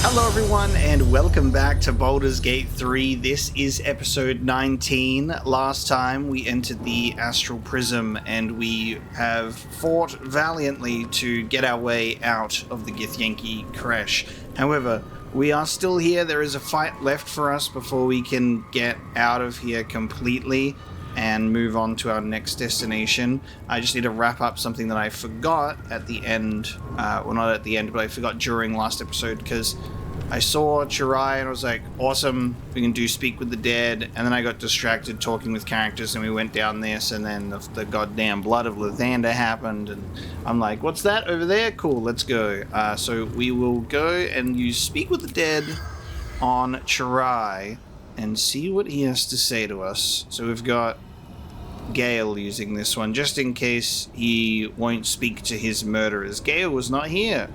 Hello everyone and welcome back to Baldur's Gate 3. This is episode 19. Last time we entered the Astral Prism and we have fought valiantly to get our way out of the Githyanki crash. However, we are still here. There is a fight left for us before we can get out of here completely and move on to our next destination. I just need to wrap up something that I forgot at the end. Well, not at the end, but I forgot during last episode because I saw Chirai and I was like, awesome, we can do Speak with the Dead. And then I got distracted talking with characters and we went down this and then the goddamn Blood of Lathander happened. And I'm like, what's that over there? Cool, let's go. So we will go and use Speak with the Dead on Chirai and see what he has to say to us. So we've got Gale using this one, just in case he won't speak to his murderers. Gale was not here.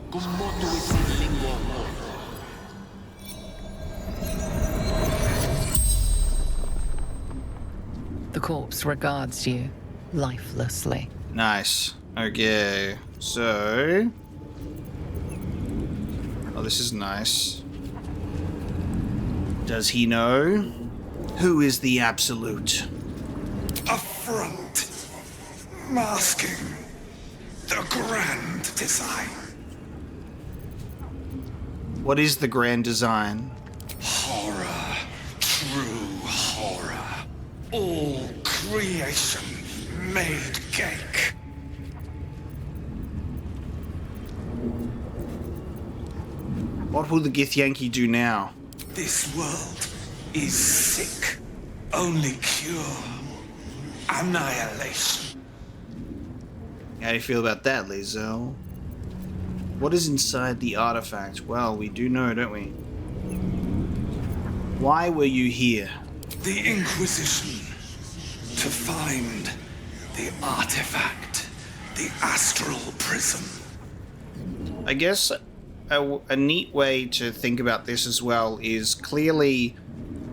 The corpse regards you lifelessly. Nice. Okay, so... Oh, this is nice. Does he know? Who is the Absolute? A front, masking the grand design. What is the grand design? Horror, true horror. All creation made cake. What will the Githyanki do now? This world is sick. Only cure. Annihilation. How do you feel about that, Lae'zel? What is inside the artifact? Well, we do know, don't we? Why were you here? The Inquisition. To find the artifact. The Astral Prism. I guess a neat way to think about this as well is clearly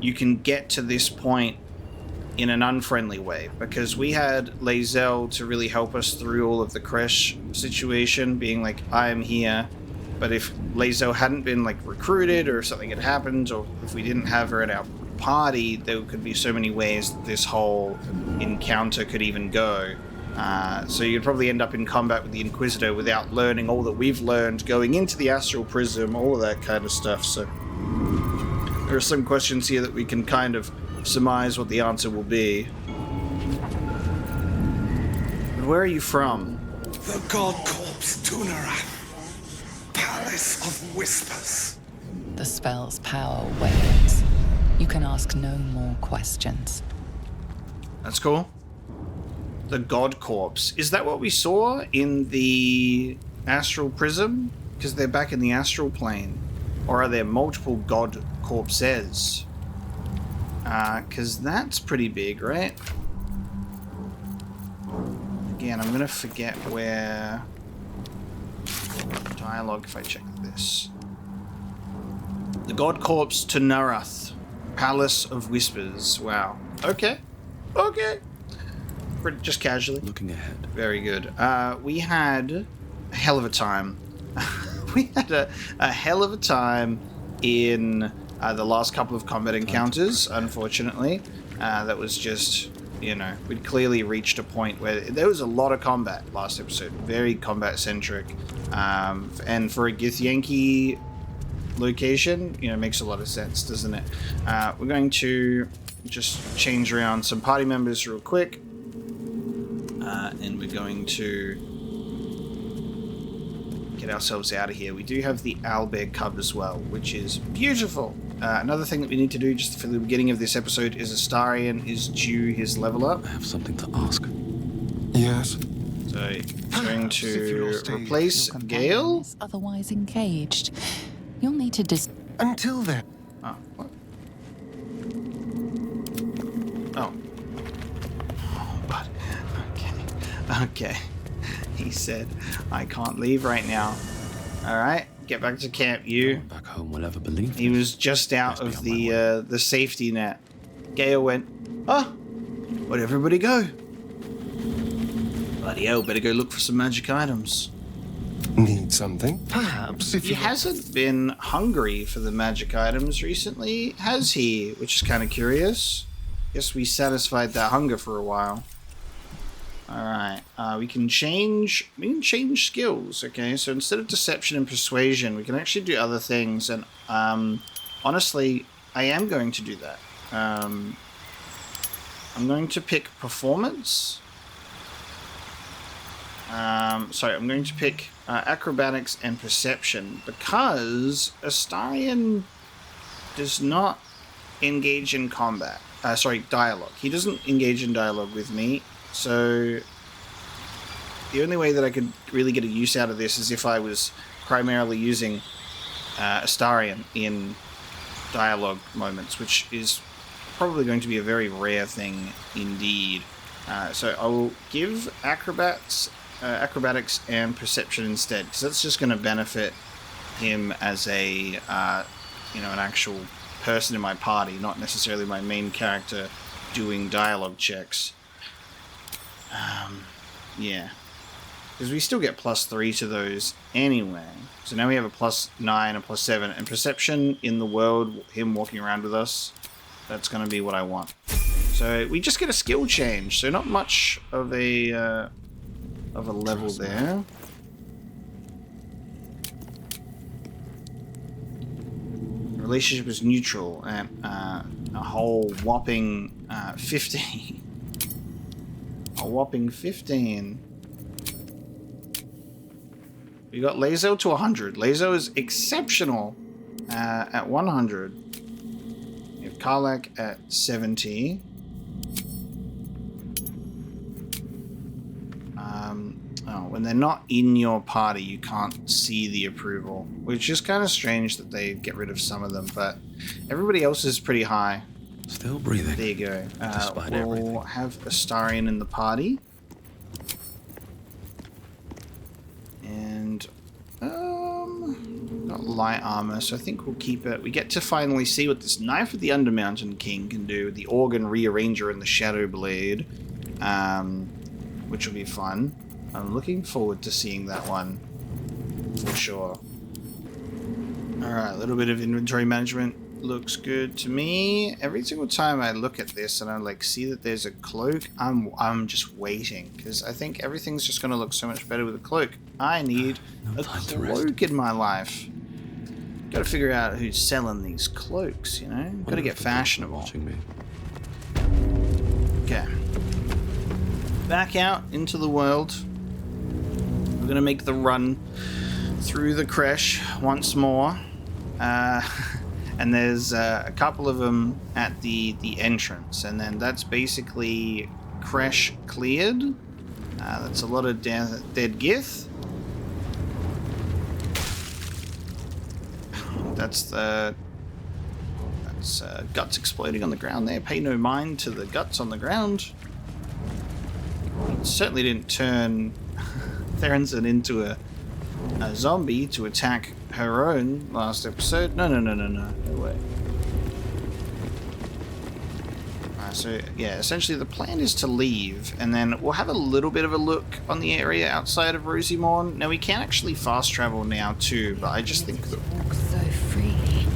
you can get to this point in an unfriendly way, because we had Lae'zel to really help us through all of the crash situation, being like, I am here. But if Lae'zel hadn't been like recruited or something had happened, or if we didn't have her at our party, there could be so many ways that this whole encounter could even go. So you'd probably end up in combat with the Inquisitor without learning all that we've learned going into the Astral Prism, all of that kind of stuff. So there are some questions here that we can kind of surmise what the answer will be. But where are you from? The God Corpse Tunarath. Palace of Whispers. The spell's power wanes. You can ask no more questions. That's cool. The God Corpse. Is that what we saw in the Astral Prism? Because they're back in the Astral Plane. Or are there multiple God Corpses? Because that's pretty big, right? Again, I'm going to forget where... Dialogue, if I check this. The God Corpse Tunarath. Palace of Whispers. Wow. Okay. Okay. Just casually. Looking ahead. Very good. We had a hell of a time. We had a hell of a time in the last couple of combat encounters, unfortunately. That was just, you know, we'd clearly reached a point where there was a lot of combat last episode. Very combat-centric. And for a Githyanki location, you know, makes a lot of sense, doesn't it? We're going to just change around some party members real quick. And we're going to get ourselves out of here. We do have the owlbear cub as well, which is beautiful. Another thing that we need to do just for the beginning of this episode is Astarion is due his level up. I have something to ask. Yes. So I'm going to replace Gale. Is otherwise engaged. You'll need to Until then. Oh, what? Oh. What? Okay. He said, I can't leave right now. Alright, get back to camp, you. No one back home will ever believe He this. was just out of the safety net. Gale went, where'd everybody go? Bloody hell, better go look for some magic items. Needs something. Perhaps if He you... hasn't been hungry for the magic items recently, has he? Which is kind of curious. Guess we satisfied that hunger for a while. Alright, we can change skills, okay? So instead of deception and persuasion, we can actually do other things, and honestly, I am going to do that. I'm going to pick performance. I'm going to pick acrobatics and perception, because Astarion does not engage in combat. Dialogue. He doesn't engage in dialogue with me. So the only way that I could really get a use out of this is if I was primarily using Astarion in dialogue moments, which is probably going to be a very rare thing indeed. So I will give acrobatics and perception instead, because that's just going to benefit him as a an actual person in my party, not necessarily my main character doing dialogue checks. Yeah, because we still get +3 to those anyway. So now we have a +9, a +7, and perception in the world, him walking around with us, that's going to be what I want. So we just get a skill change, so not much of a level there. Relationship is neutral at a whole whopping 15. A whopping 15. We got Lae'zel to 100. Lae'zel is exceptional at 100. We have Karlak at 70. When they're not in your party, you can't see the approval, which is kind of strange that they get rid of some of them, but everybody else is pretty high. Still breathing. There you go. Despite We'll everything. have Astarion in the party. And, got light armor, so I think we'll keep it. We get to finally see what this Knife of the Undermountain King can do, the Organ Rearranger and the Shadow Blade, which will be fun. I'm looking forward to seeing that one, for sure. Alright, a little bit of inventory management looks good to me. Every single time I look at this and I see that there's a cloak, I'm just waiting, because I think everything's just going to look so much better with a cloak. I need a cloak in my life. Got to figure out who's selling these cloaks, you know? Got to get fashionable. Watching me. Okay. Back out into the world. We're going to make the run through the creche once more. And there's a couple of them at the entrance. And then that's basically creche cleared. That's a lot of dead Gith. That's guts exploding on the ground there. Pay no mind to the guts on the ground. It certainly didn't turn Theronson into a zombie to attack her own last episode. No way. So yeah, essentially the plan is to leave, and then we'll have a little bit of a look on the area outside of Rosymorn. Now we can actually fast travel now too, but I just think that Walk so freely.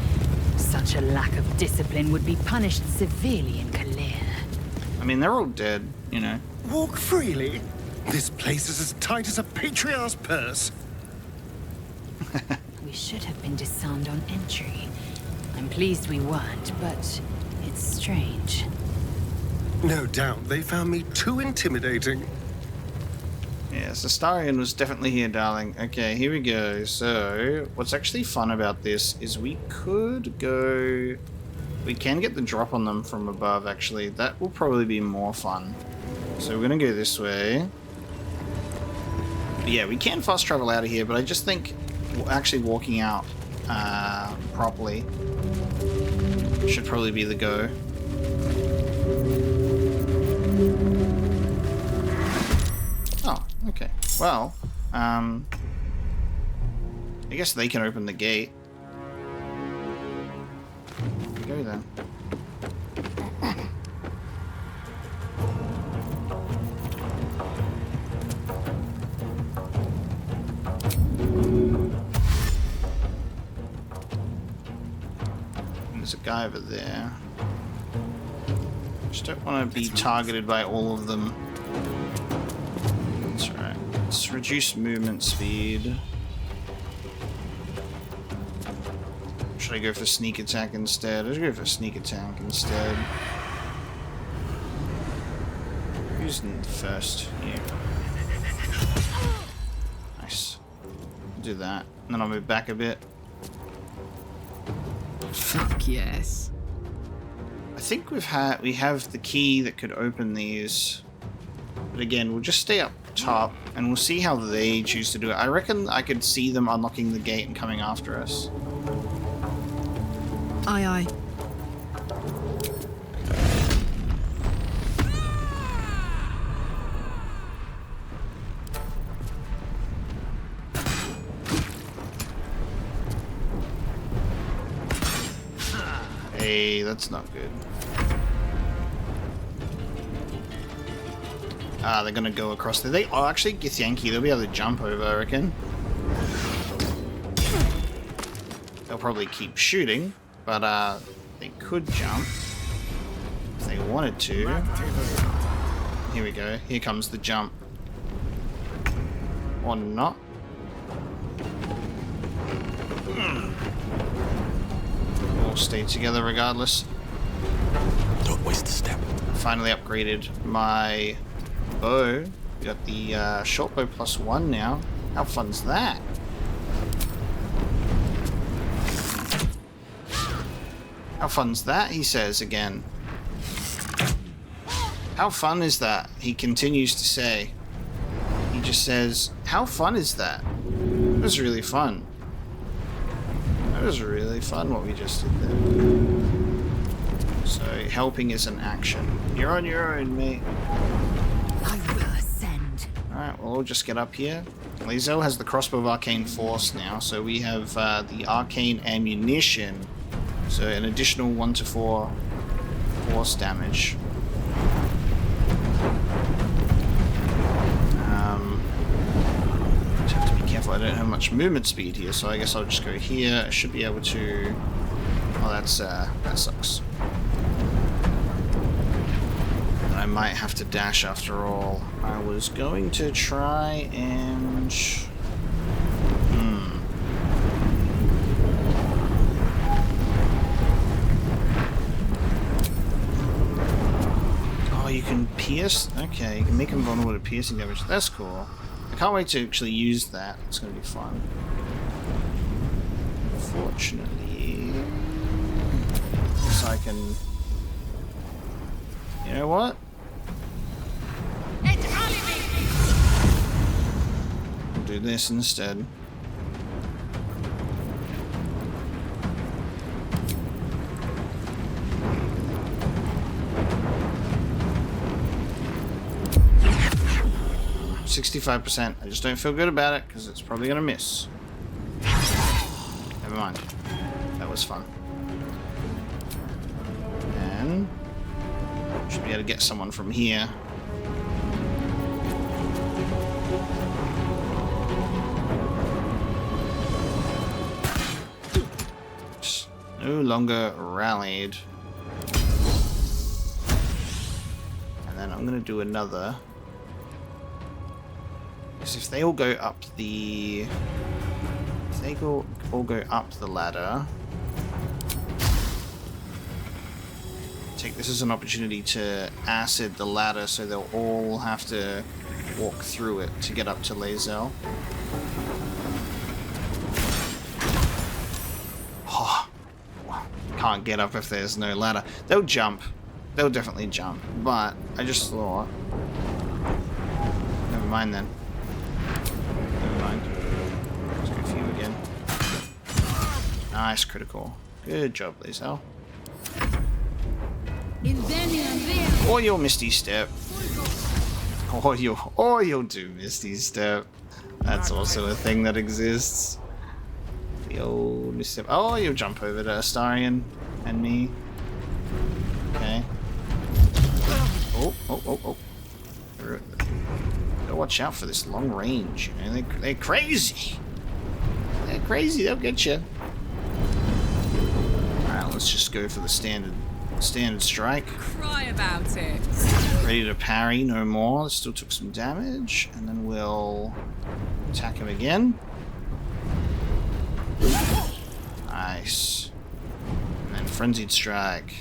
Such a lack of discipline would be punished severely in Kalir. I mean, they're all dead, you know. Walk freely? This place is as tight as a patriarch's purse. We should have been disarmed on entry. I'm pleased we weren't, but it's strange. No doubt they found me too intimidating. Yes, Astarion was definitely here, darling. Okay, here we go. So, what's actually fun about this is we could go... We can get the drop on them from above, actually. That will probably be more fun. So we're going to go this way. But yeah, we can fast travel out of here, but I just think actually walking out properly should probably be the go. Oh, okay. Well, I guess they can open the gate. Go then. there's a guy over there. Just don't want to be targeted by all of them. That's right. Let's reduce movement speed. Should I go for sneak attack instead? Let's go for sneak attack instead. Who's in first? Yeah. Nice. Do that. And then I'll move back a bit. Fuck yes. I think we have the key that could open these. But again, we'll just stay up top and we'll see how they choose to do it. I reckon I could see them unlocking the gate and coming after us. Aye, aye. Hey, that's not good. Ah, they're gonna go across there. Oh, actually, Githyanki, they'll be able to jump over, I reckon. They'll probably keep shooting, but they could jump if they wanted to. Here we go. Here comes the jump. Or not. We'll stay together regardless. Don't waste a step. Finally upgraded my bow. We got the short bow +1 now. How fun's that? How fun's that, he says again. How fun is that? He continues to say. He just says, how fun is that? It was really fun. That was really fun what we just did there. So helping is an action. You're on your own, mate. I will ascend. Alright, well, we'll just get up here. Lae'zel has the crossbow of arcane force now, so we have the arcane ammunition. So an additional 1 to 4 force damage. Just have to be careful. I don't have much movement speed here, so I guess I'll just go here. I should be able to. Oh, that sucks. I might have to dash after all. I was going to try and. You can pierce? Okay, you can make him vulnerable to piercing damage. That's cool. I can't wait to actually use that. It's going to be fun. Fortunately... I can... You know what? We'll do this instead. %. I just don't feel good about it because it's probably gonna miss. Never mind. That was fun. And should be able to get someone from here. Just no longer rallied. And then I'm gonna do another. Because if they all go up the... If they all go up the ladder... Take this as an opportunity to acid the ladder so they'll all have to walk through it to get up to Lae'zel. Oh, can't get up if there's no ladder. They'll jump. They'll definitely jump. But I just thought... Never mind then. Nice critical. Good job, Lae'zel. Or you'll Misty Step. Or you'll do Misty Step. That's also a thing that exists. The old Misty Step. Oh, you'll jump over to Astarion and me. Okay. Oh. Gotta watch out for this long range. You know, they're crazy. They're crazy. They'll get you. let's just go for the standard strike. Cry about it. Ready to parry, no more. Still took some damage, and then we'll attack him again. Nice. And then frenzied strike.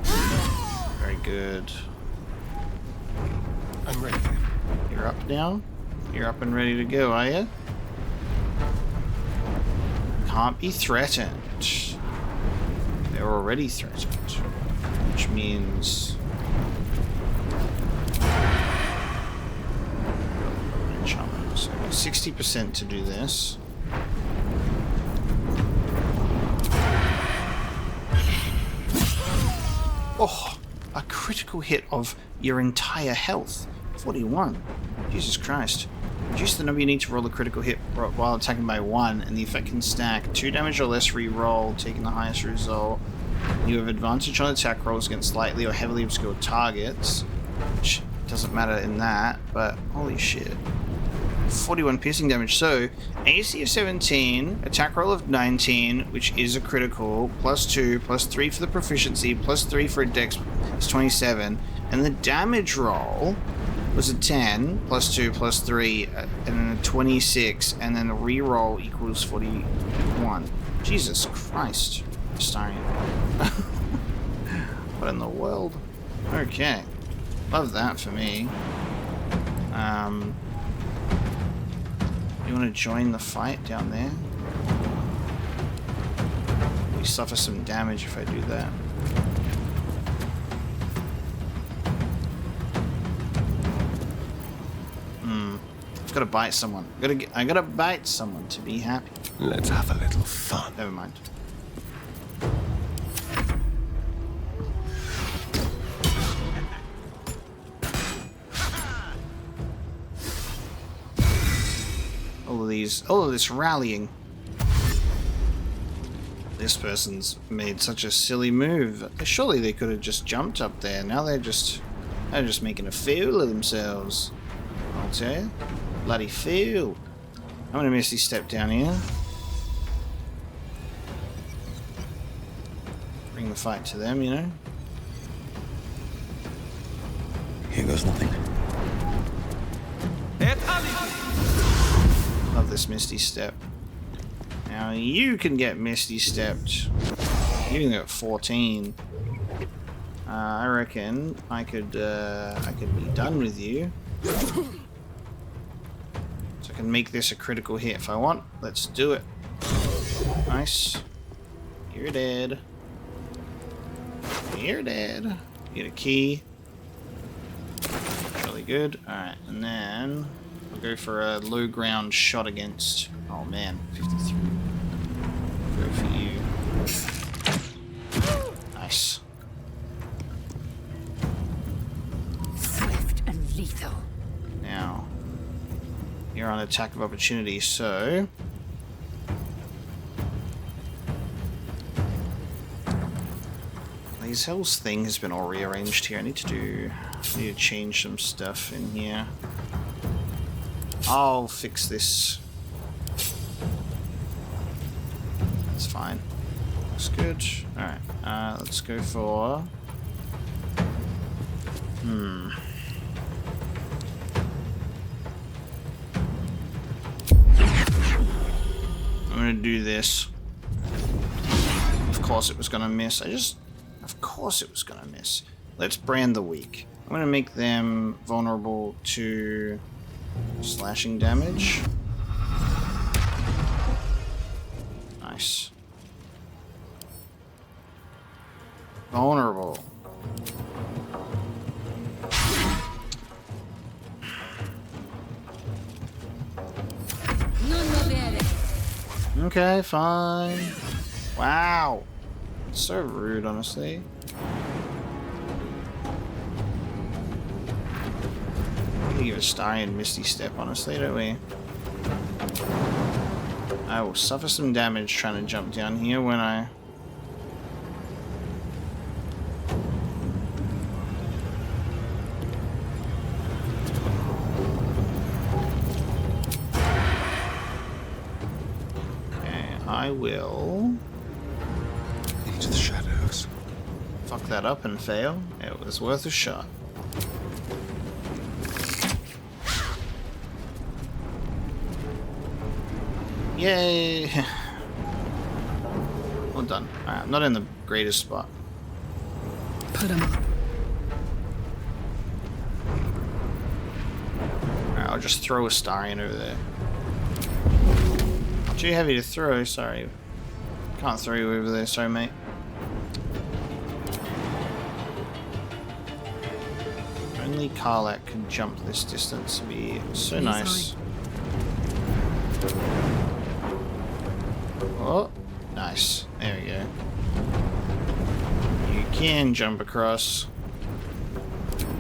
Very good. I'm ready. You're up now? You're up and ready to go, are you? Can't be threatened. They're already threatened. Which means... So 60% to do this. Oh, a critical hit of your entire health. 41. Jesus Christ. Reduce the number you need to roll a critical hit while attacking by 1, and the effect can stack 2 damage or less re-roll, taking the highest result. You have advantage on attack rolls against lightly or heavily obscured targets, which doesn't matter in that, but holy shit. 41 piercing damage. So, AC of 17, attack roll of 19, which is a critical, plus 2, plus 3 for the proficiency, plus 3 for a dex, it's 27, and the damage roll was a 10, plus 2, plus 3, and then a 26, and then the reroll equals 41. Jesus Christ. Starring. What in the world? Okay. Love that for me. You want to join the fight down there? We suffer some damage if I do that. I've got to bite someone. I gotta bite someone to be happy. Let's have a little fun. Never mind. All of this rallying. This person's made such a silly move. Surely they could have just jumped up there. Now they're just making a fool of themselves. I'll tell you. Bloody fool. I'm gonna misty step down here. Bring the fight to them, you know. Here goes nothing. Love this misty step. Now you can get misty stepped. You can get 14. I reckon I could be done with you. So I can make this a critical hit if I want. Let's do it. Nice. You're dead. You're dead. You get a key. Really good. Alright, and then I'll go for a low ground shot against... Oh man, 53. Go for you. Nice. Swift and lethal. Now, you're on attack of opportunity, so... Lae'zel's thing has been all rearranged here. I need to change some stuff in here. I'll fix this. It's fine. Looks good. Alright, let's go for... I'm gonna do this. Of course it was gonna miss. Of course it was gonna miss. Let's brand the weak. I'm gonna make them vulnerable to slashing damage. Nice. Vulnerable. Okay, fine. Wow. It's so rude, honestly. We give a Starian Misty Step, honestly, don't we? I will suffer some damage trying to jump down here when I... Okay, I will... into the shadows. Fuck that up and fail. It was worth a shot. Yay! Well done. Alright, I'm not in the greatest spot. Put him up. Alright, I'll just throw a Starion over there. Too heavy to throw, sorry. Can't throw you over there, sorry mate. Only Karlak can jump this distance. It'd be so nice. Oh, nice. There we go. You can jump across.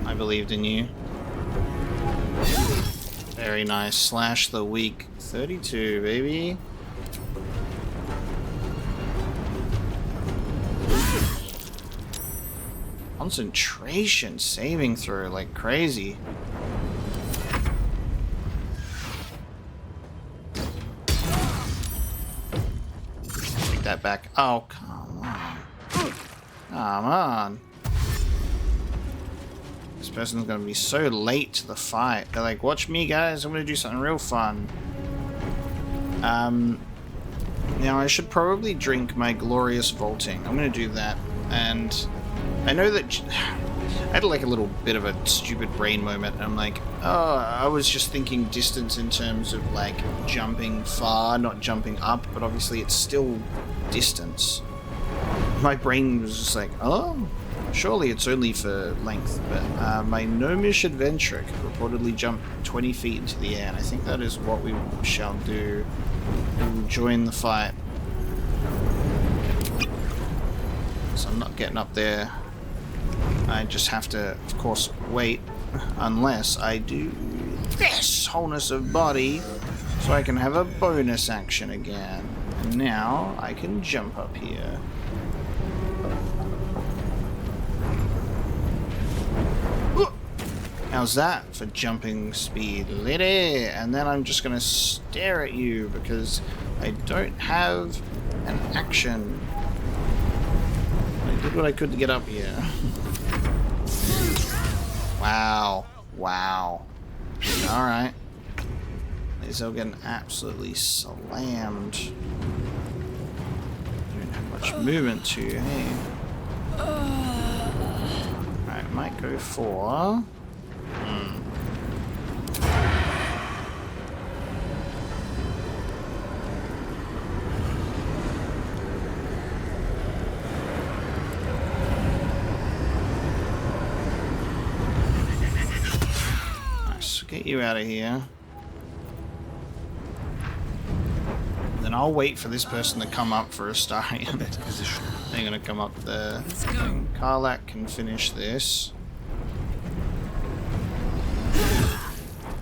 I believed in you. Very nice. Slash the weak. 32, baby. Concentration saving throw like crazy. Take that back. Oh, come on. Come on. This person's gonna be so late to the fight. They're like, watch me guys, I'm gonna do something real fun. Now I should probably drink my glorious vaulting. I'm gonna do that. And I know that I had like a little bit of a stupid brain moment. I'm like, oh, I was just thinking distance in terms of like jumping far, not jumping up, but obviously it's still distance. My brain was just like, oh, surely it's only for length. But my gnomish adventurer could reportedly jump 20 feet into the air, and I think that is what we shall do. We will join the fight. So I'm not getting up there. I just have to, of course, wait unless I do this wholeness of body so I can have a bonus action again. And now I can jump up here. Ooh. How's that for jumping speed, lady? And then I'm just gonna stare at you because I don't have an action. I did what I could to get up here. Wow. Wow. Alright. Lae'zel getting absolutely slammed. Don't have much movement to, hey. Alright, might go for... Get you out of here. Then I'll wait for this person to come up for a Starion. They're gonna come up there. Karlak can finish this.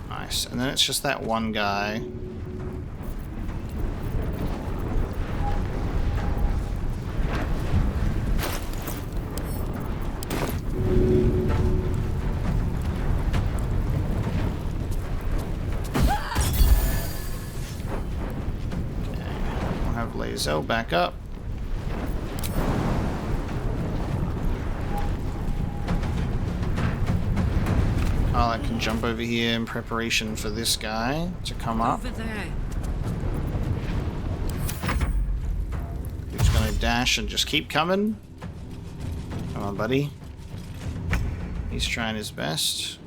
Nice. And then it's just that one guy. Lae'zel back up. Karlak can jump over here in preparation for this guy to come up. Over there. Who's gonna dash and just keep coming? Come on, buddy. He's trying his best.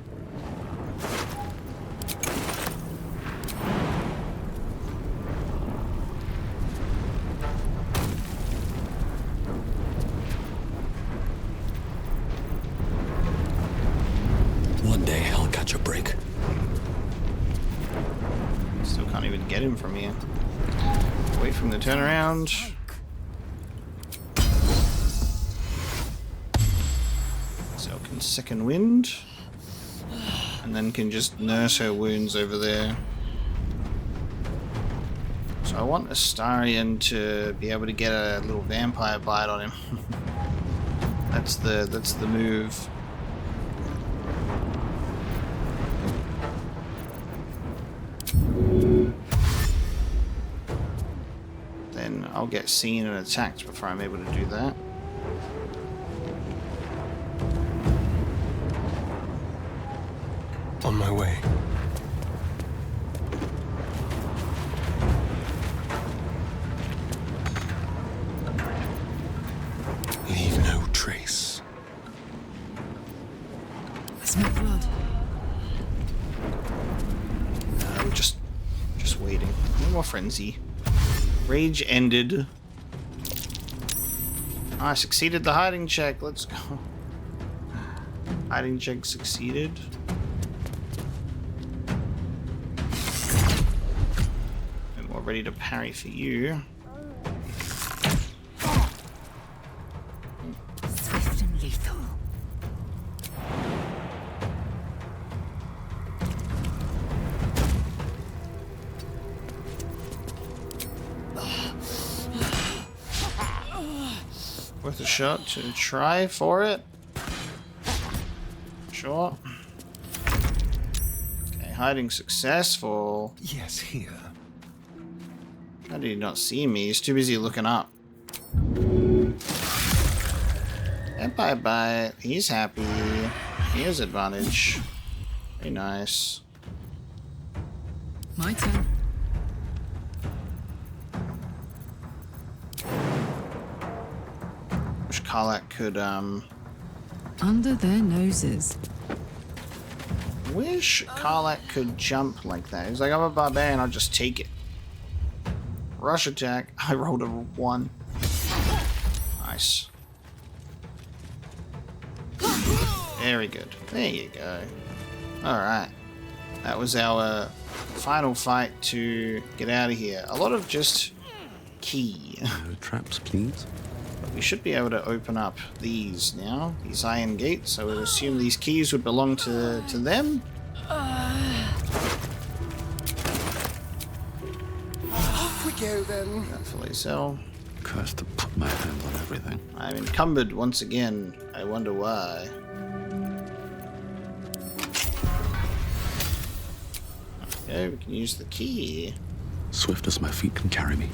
One day I'll catch a break. Still can't even get him from here. Wait for him to turn around. So can second wind. And then can just nurse her wounds over there. So I want Astarion to be able to get a little vampire bite on him. That's the move. Then I'll get seen and attacked before I'm able to do that. more frenzy. Rage ended. I succeeded the hiding check. Let's go. Hiding check succeeded. And we're ready to parry for you. Swift and lethal. Worth a shot to try for it. Sure. Okay, hiding successful. Yes, here. How did he not see me? He's too busy looking up. And bye-bye. He's happy. He has advantage. Very nice. My turn. Wish Karlak could, Under their noses. Wish Karlak could jump like that. He's like, I'm a barbarian, I'll just take it. Rush attack. I rolled a 1. Nice. Very good. There you go. Alright. That was our final fight to get out of here. A lot of just key. No traps, please. But we should be able to open up these now. These iron gates. I would assume these keys would belong to them. Off we go then. For Lae'zel. Cursed to put my hands on everything. I'm encumbered once again. I wonder why. Okay, we can use the key. Swift as my feet can carry me.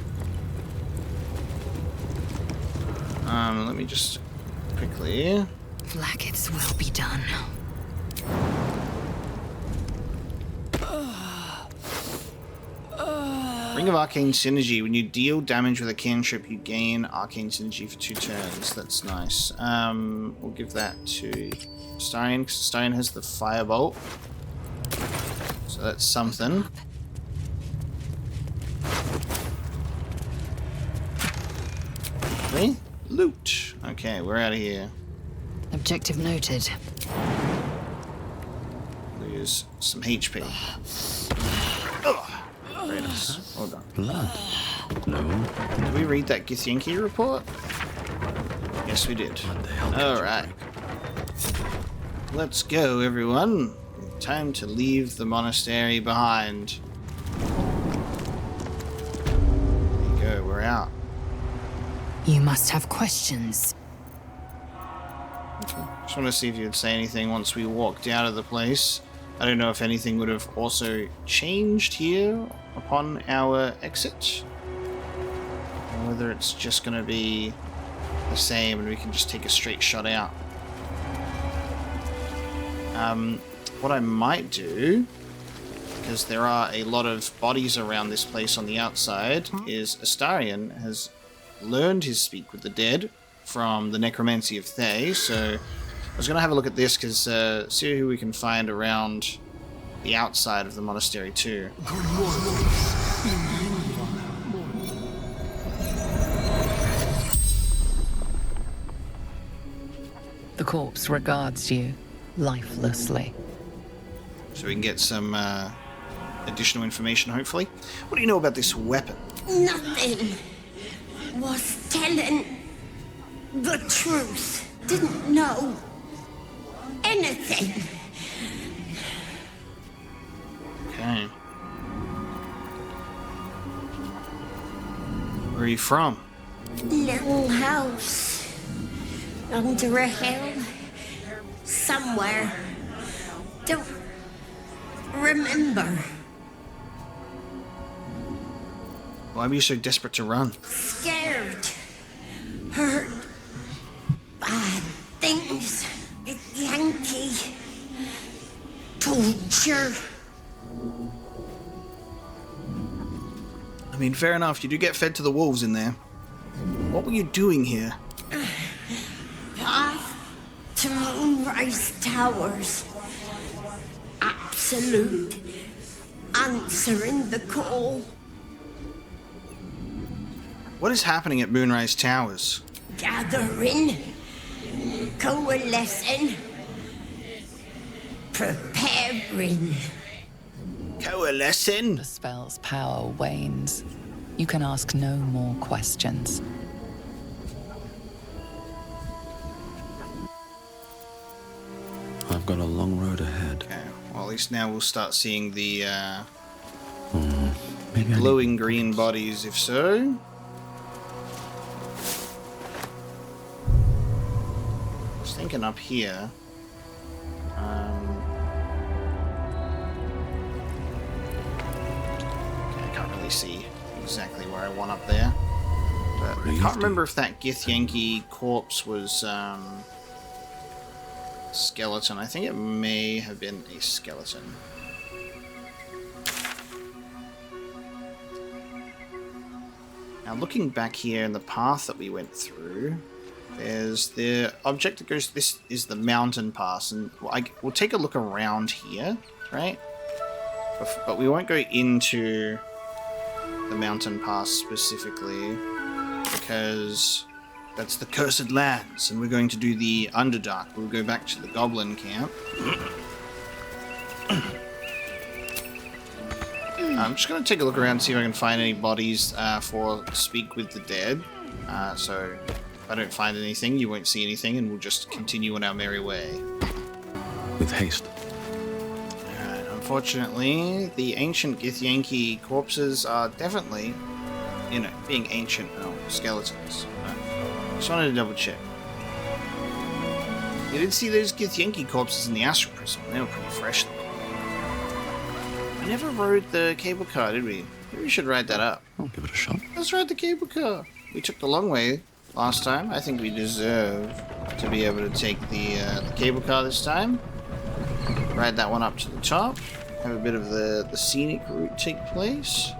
Let me just quickly. Blackets will be done. Ring of Arcane Synergy. When you deal damage with a cantrip, you gain Arcane Synergy for 2 turns. That's nice. We'll give that to Starion, because Starion has the Firebolt. So that's something. Okay. Loot. Okay, we're out of here. Objective noted. Lose some HP. Ugh. Very nice. Well done. Blood. No. Did we read that Githyanki report? Yes, we did. Alright. Let's go, everyone. Time to leave the monastery behind. There you go, we're out. You must have questions. Just want to see if you'd say anything once we walked out of the place. I don't know if anything would have also changed here upon our exit. Or whether it's just going to be the same and we can just take a straight shot out. What I might do, because there are a lot of bodies around this place on the outside, is Astarion has learned his speak with the dead from the necromancy of Thay, so I was going to have a look at this because see who we can find around the outside of the monastery too. The corpse regards you lifelessly. So we can get some additional information, hopefully. What do you know about this weapon? Nothing. Was telling the truth. Didn't know anything. Okay. Where are you from? Little house under a hill somewhere. Don't remember. Why were you so desperate to run? Scared. Heard bad things. Yankee. Torture. I mean, fair enough, you do get fed to the wolves in there. What were you doing here? Path to Moonrise Towers. Absolute. Answering the call. What is happening at Moonrise Towers? Gathering, coalescing, preparing. Coalescing? The spell's power wanes. You can ask no more questions. I've got a long road ahead. Okay, well, at least now we'll start seeing the Maybe I glowing green bodies, if so. I was thinking up here. Okay, I can't really see exactly where I want up there. But I can't remember if that Githyanki corpse was skeleton. I think it may have been a skeleton. Now, looking back here in the path that we went through, there's the object that goes. This is the mountain pass, and we'll take a look around here, right? But we won't go into the mountain pass specifically because that's the Cursed Lands, and we're going to do the Underdark. We'll go back to the Goblin camp. I'm just going to take a look around, see if I can find any bodies for Speak with the Dead. So if I don't find anything, you won't see anything, and we'll just continue on our merry way. With haste. Unfortunately, the ancient Githyanki corpses are definitely, being ancient skeletons. Just wanted to double check. You did see those Githyanki corpses in the Astral Prism. They were pretty fresh looking. We never rode the cable car, did we? Maybe we should ride that up. I'll give it a shot. Let's ride the cable car. We took the long way last time. I think we deserve to be able to take the cable car this time. Ride that one up to the top. Have a bit of the scenic route take place.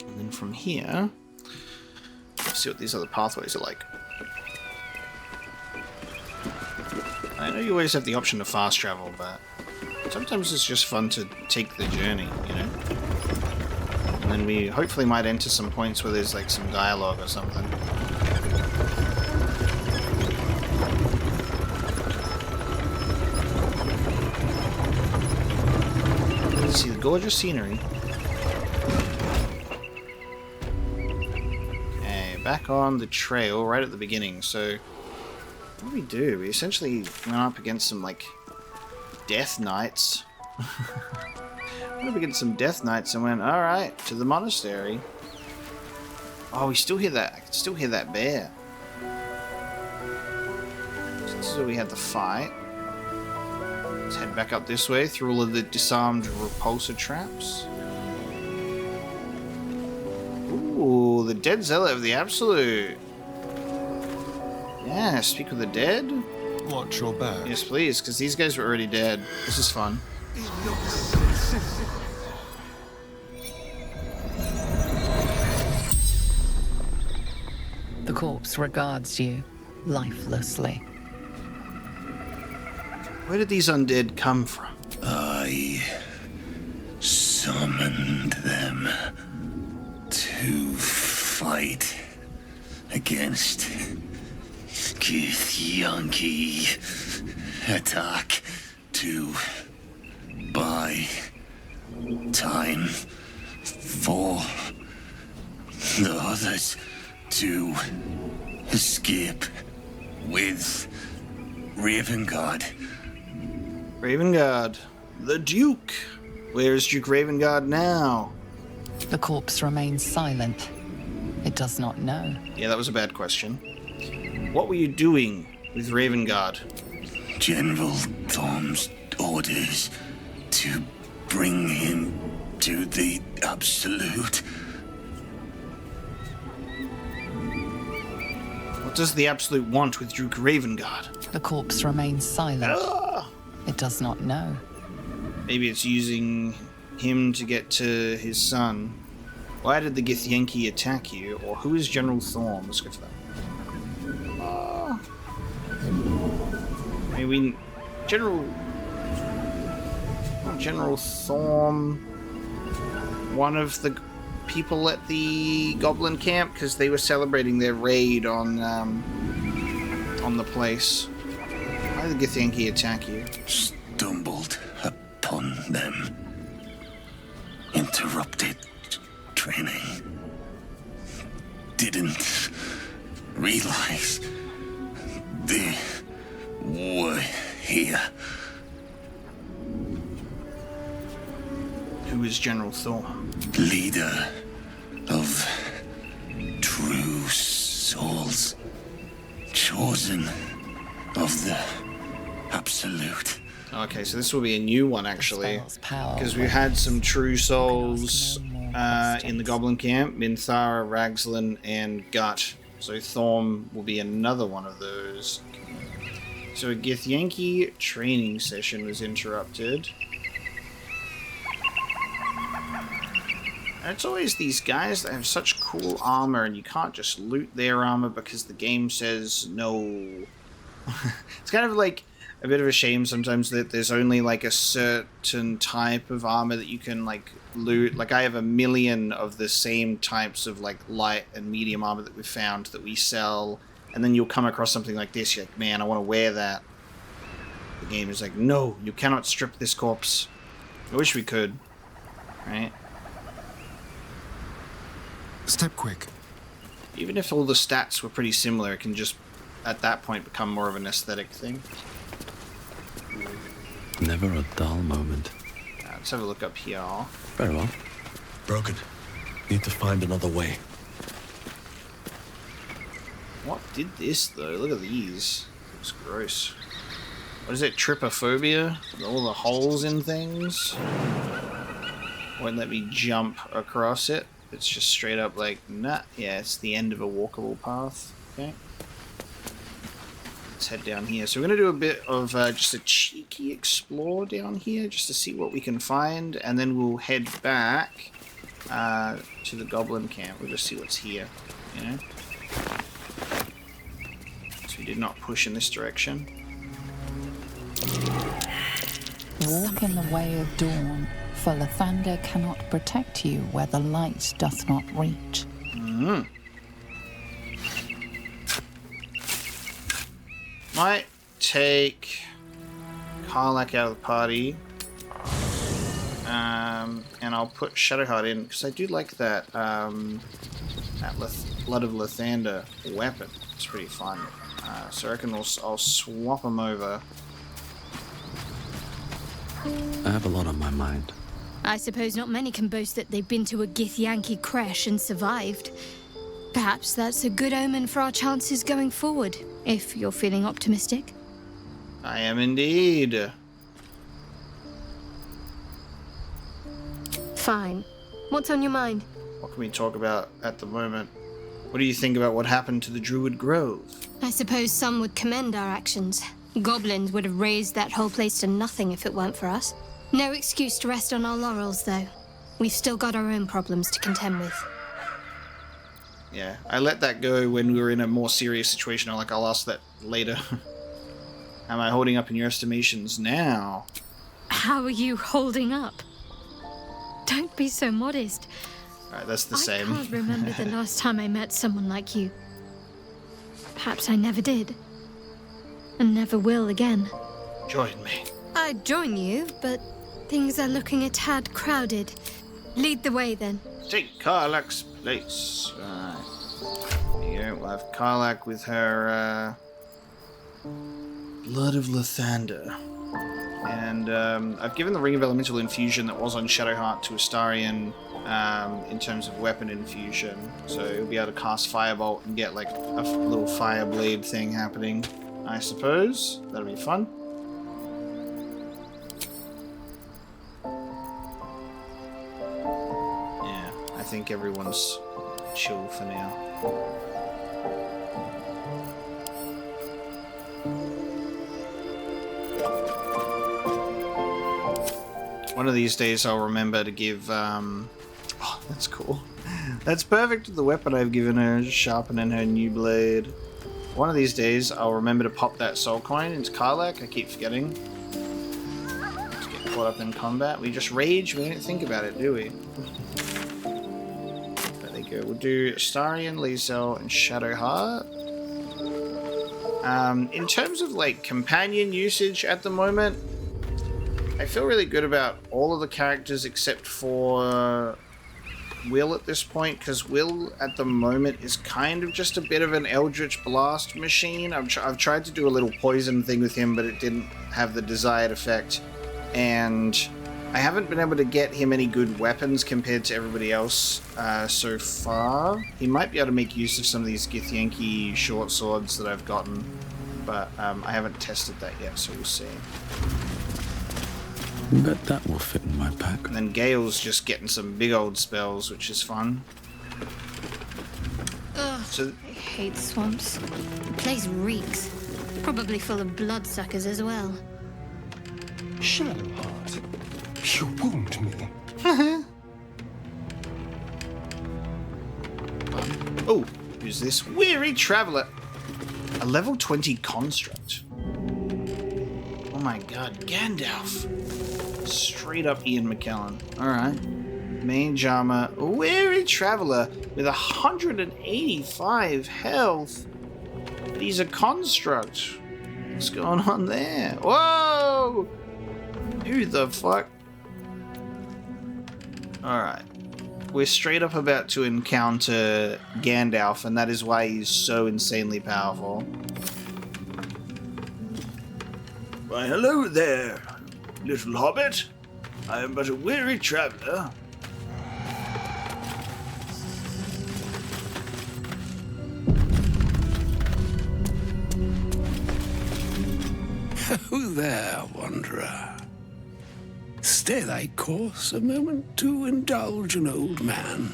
And then from here, let's see what these other pathways are like. I know you always have the option to fast travel, but sometimes it's just fun to take the journey, And then we hopefully might enter some points where there's like some dialogue or something. Let's see the gorgeous scenery. Okay, back on the trail right at the beginning. So what do we do? We essentially went up against some like death knights. Went up against some death knights and went, alright, to the monastery. Oh, we still hear that. I can still hear that bear. So this is where we had the fight. Let's head back up this way through all of the disarmed repulsor traps. Ooh, the dead zealot of the absolute. Yeah, speak with the dead. Watch your back. Yes, please, because these guys were already dead. This is fun. The corpse regards you lifelessly. Where did these undead come from? I summoned them to fight against Githyanki. Attack to buy time for the others to escape with Ravengard. Ravengard. The Duke. Where is Duke Ravengard now? The corpse remains silent. It does not know. Yeah, that was a bad question. What were you doing with Ravengard? General Thorm's orders to bring him to the Absolute. What does the Absolute want with Duke Ravengard? The corpse remains silent. Ah! It does not know. Maybe it's using him to get to his son. Why did the Githyanki attack you? Or who is General Thorm? Let's go for that. Maybe I mean, General Thorm, one of the people at the Goblin camp, because they were celebrating their raid on the place. Why did the Githyanki attack you? Stumbled upon them. Interrupted training. Didn't realize they were here. Who is General Thorm? Leader of true souls. Chosen of the Absolute. Okay, so this will be a new one, actually. Spell's power Because we had some true souls no more in the Goblin camp. Minthara, Ragzlin, and Gut. So Thorm will be another one of those. So a Githyanki training session was interrupted. And it's always these guys that have such cool armor, and you can't just loot their armor because the game says no. It's kind of like a bit of a shame sometimes that there's only like a certain type of armor that you can like loot. Like I have 1 million of the same types of like light and medium armor that we've found that we sell, and then you'll come across something like this, you're like, man, I want to wear that. The game is like, no, you cannot strip this corpse. I wish we could, right? Step quick. Even if all the stats were pretty similar, it can just, at that point, become more of an aesthetic thing. Never a dull moment. Let's have a look up here. Very well. Broken. Need to find another way. What did this, though? Look at these. It's gross. What is it? Trypophobia? All the holes in things? Won't let me jump across it. It's just straight up like, nah. Yeah, it's the end of a walkable path. Okay. Let's head down here. So we're going to do a bit of just a cheeky explore down here, just to see what we can find, and then we'll head back to the Goblin camp. We'll just see what's here, you know? So we did not push in this direction. Walk in the way of dawn, for Lathander cannot protect you where the light doth not reach. Might take Karlak out of the party. And I'll put Shadowheart in, because I do like that, that Blood of Lathander weapon. It's pretty fun. So I reckon I'll swap them over. I have a lot on my mind. I suppose not many can boast that they've been to a Githyanki creche and survived. Perhaps that's a good omen for our chances going forward, if you're feeling optimistic. I am indeed. Fine. What's on your mind? What can we talk about at the moment? What do you think about what happened to the Druid Grove? I suppose some would commend our actions. Goblins would have razed that whole place to nothing if it weren't for us. No excuse to rest on our laurels, though. We've still got our own problems to contend with. Yeah, I let that go when we were in a more serious situation. I'll ask that later. Am I holding up in your estimations now? How are you holding up? Don't be so modest. Alright, that's the same. I can't remember the last time I met someone like you. Perhaps I never did. And never will again. Join me. I'd join you, but things are looking a tad crowded. Lead the way, then. Take Karlak's place. Right. There you go. We'll have Karlak with her Blood of Lathander. And I've given the Ring of Elemental Infusion that was on Shadowheart to Astarion in terms of weapon infusion. So he'll be able to cast Firebolt and get like a little fire blade thing happening, I suppose. That'll be fun. Yeah, I think everyone's chill for now. One of these days I'll remember to give, oh, that's cool. That's perfect with the weapon I've given her, sharpening her new blade. One of these days, I'll remember to pop that soul coin into Karlach. I keep forgetting. Let's get caught up in combat. We just rage. We don't think about it, do we? There they go. We'll do Astarion, Lae'zel, and Shadowheart. In terms of like companion usage at the moment, I feel really good about all of the characters except for Will at this point, because Will at the moment is kind of just a bit of an Eldritch Blast machine. I've tried to do a little poison thing with him, but it didn't have the desired effect, and I haven't been able to get him any good weapons compared to everybody else so far. He might be able to make use of some of these Githyanki short swords that I've gotten, but I haven't tested that yet, so we'll see. Bet that will fit in my pack. And then Gale's just getting some big old spells, which is fun. Ugh, So, I hate swamps. The place reeks. Probably full of bloodsuckers as well. Shadowheart, you wound me. oh, who's this? Weary Traveler. A level 20 construct. Oh my god, Gandalf. Straight up Ian McKellen. Alright. Mage armor. Weary Traveler with 185 health. But he's a construct. What's going on there? Whoa! Who the fuck? Alright. We're straight up about to encounter Gandalf, and that is why he's so insanely powerful. Why, hello there, little hobbit. I am but a weary traveller. Ho there, wanderer. Stay thy course a moment to indulge an old man.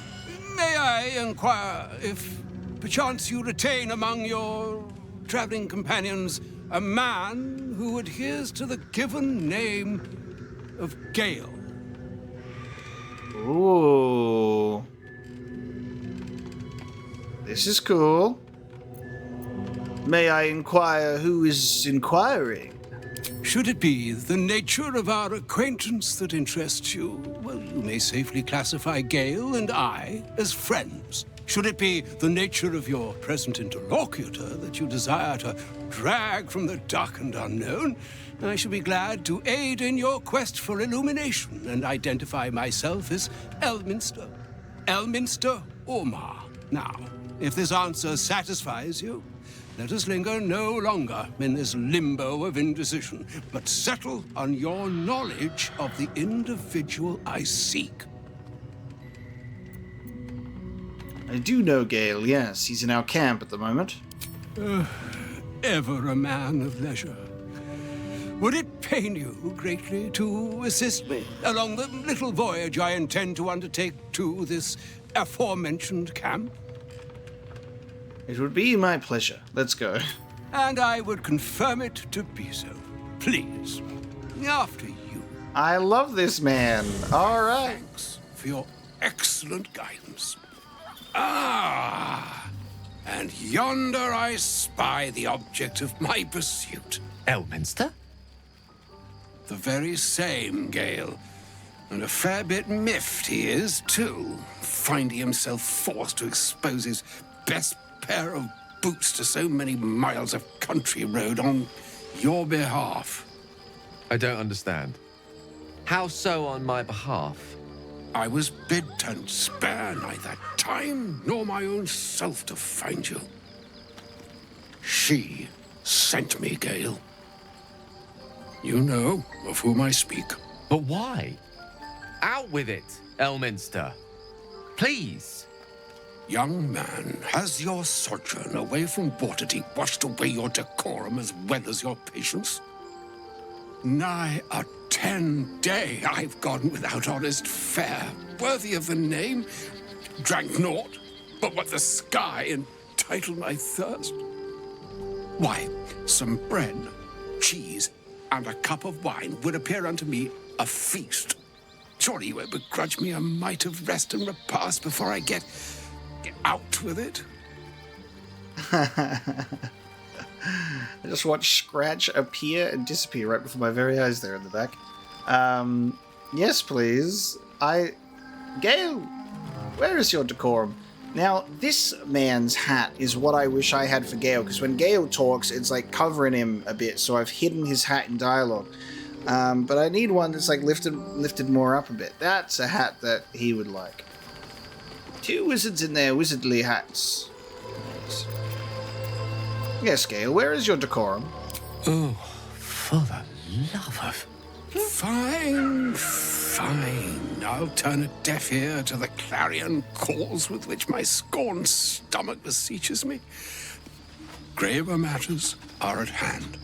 May I inquire if perchance you retain among your traveling companions a man who adheres to the given name of Gale? Ooh. This is cool. May I inquire who is inquiring? Should it be the nature of our acquaintance that interests you, well, you may safely classify Gale and I as friends. Should it be the nature of your present interlocutor that you desire to drag from the dark and unknown, I shall be glad to aid in your quest for illumination and identify myself as Elminster. Elminster Ormar. Now, if this answer satisfies you, let us linger no longer in this limbo of indecision, but settle on your knowledge of the individual I seek. I do know Gale, yes. He's in our camp at the moment. Ever a man of leisure. Would it pain you greatly to assist me along the little voyage I intend to undertake to this aforementioned camp? It would be my pleasure. Let's go. And I would confirm it to be so. Please, after you. I love this man. All right. Thanks for your excellent guidance. Ah, and yonder I spy the object of my pursuit. Elminster? The very same, Gale. And a fair bit miffed he is, too, finding himself forced to expose his best pair of boots to so many miles of country road on your behalf. I don't understand. How so on my behalf? I was bid to spare neither time nor my own self to find you. She sent me, Gale. You know of whom I speak. But why? Out with it, Elminster. Please. Young man, has your sojourn away from Waterdeep washed away your decorum as well as your patience? Nigh a 10-day I've gone without honest fare, worthy of the name. Drank naught but what the sky entitled my thirst. Why, some bread, cheese, and a cup of wine would appear unto me a feast. Surely you won't begrudge me a mite of rest and repast before I get out with it. I just watched Scratch appear and disappear right before my very eyes there in the back. Yes, please. Gale, where is your decorum? Now, this man's hat is what I wish I had for Gale, because when Gale talks, it's like covering him a bit, so I've hidden his hat in dialogue. But I need one that's like lifted more up a bit. That's a hat that he would like. 2 wizards in their wizardly hats. Yes, Gale, where is your decorum? Oh, for the love of... Fine. I'll turn a deaf ear to the clarion calls with which my scorned stomach beseeches me. Graver matters are at hand.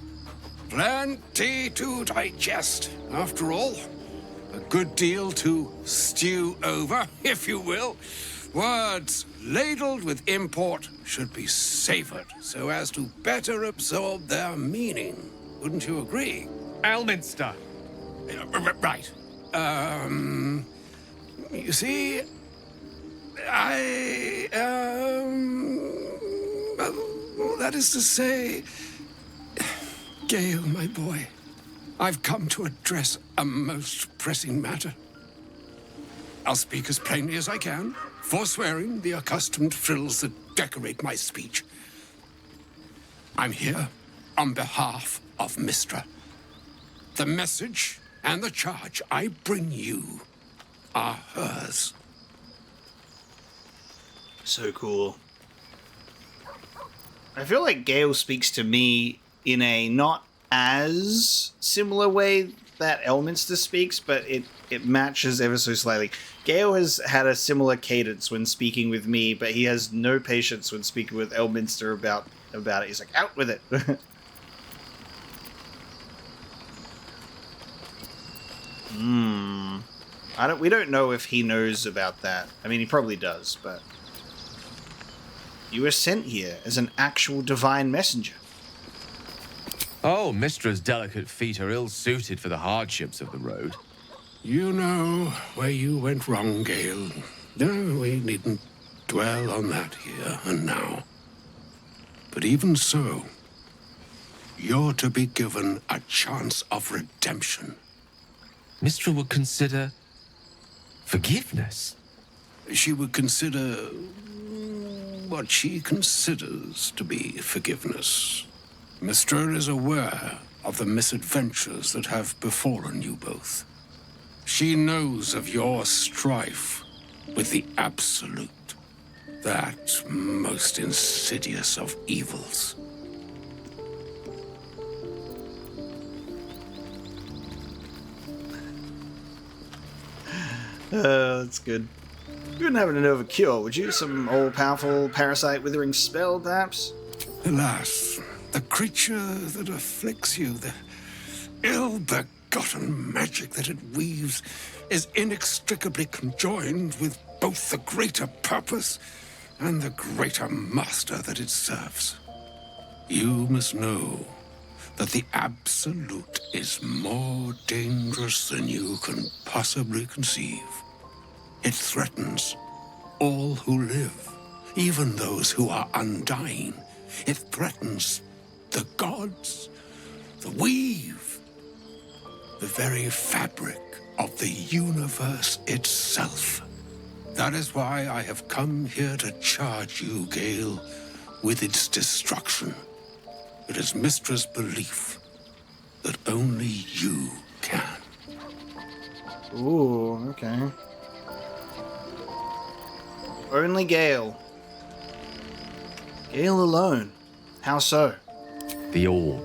Plenty to digest, after all. A good deal to stew over, if you will. Words ladled with import should be savored so as to better absorb their meaning. Wouldn't you agree? Elminster. Right. You see, well, that is to say, Gale, my boy, I've come to address a most pressing matter. I'll speak as plainly as I can, forswearing the accustomed frills that decorate my speech. I'm here on behalf of Mystra. The message and the charge I bring you are hers. So cool. I feel like Gale speaks to me in a not as similar way that Elminster speaks, but it matches ever so slightly. Gale has had a similar cadence when speaking with me, but he has no patience when speaking with Elminster about it. He's like, out with it. We don't know if he knows about that. I mean, he probably does, but... You were sent here as an actual divine messenger. Oh, Mistra's delicate feet are ill-suited for the hardships of the road. You know where you went wrong, Gale. No, we needn't dwell on that here and now. But even so, you're to be given a chance of redemption. Mistra would consider forgiveness. She would consider what she considers to be forgiveness. Mystra is aware of the misadventures that have befallen you both. She knows of your strife with the Absolute, that most insidious of evils. That's good. You wouldn't happen to know of a cure, would you? Some all-powerful parasite withering spell, perhaps? Alas, the creature that afflicts you, the ill-begotten magic that it weaves, is inextricably conjoined with both the greater purpose and the greater master that it serves. You must know that the Absolute is more dangerous than you can possibly conceive. It threatens all who live, even those who are undying. It threatens the gods, the weave, the very fabric of the universe itself. That is why I have come here to charge you, Gale, with its destruction. It is Mistra's belief that only you can. Ooh, okay. Only Gale. Gale alone. How so? The orb.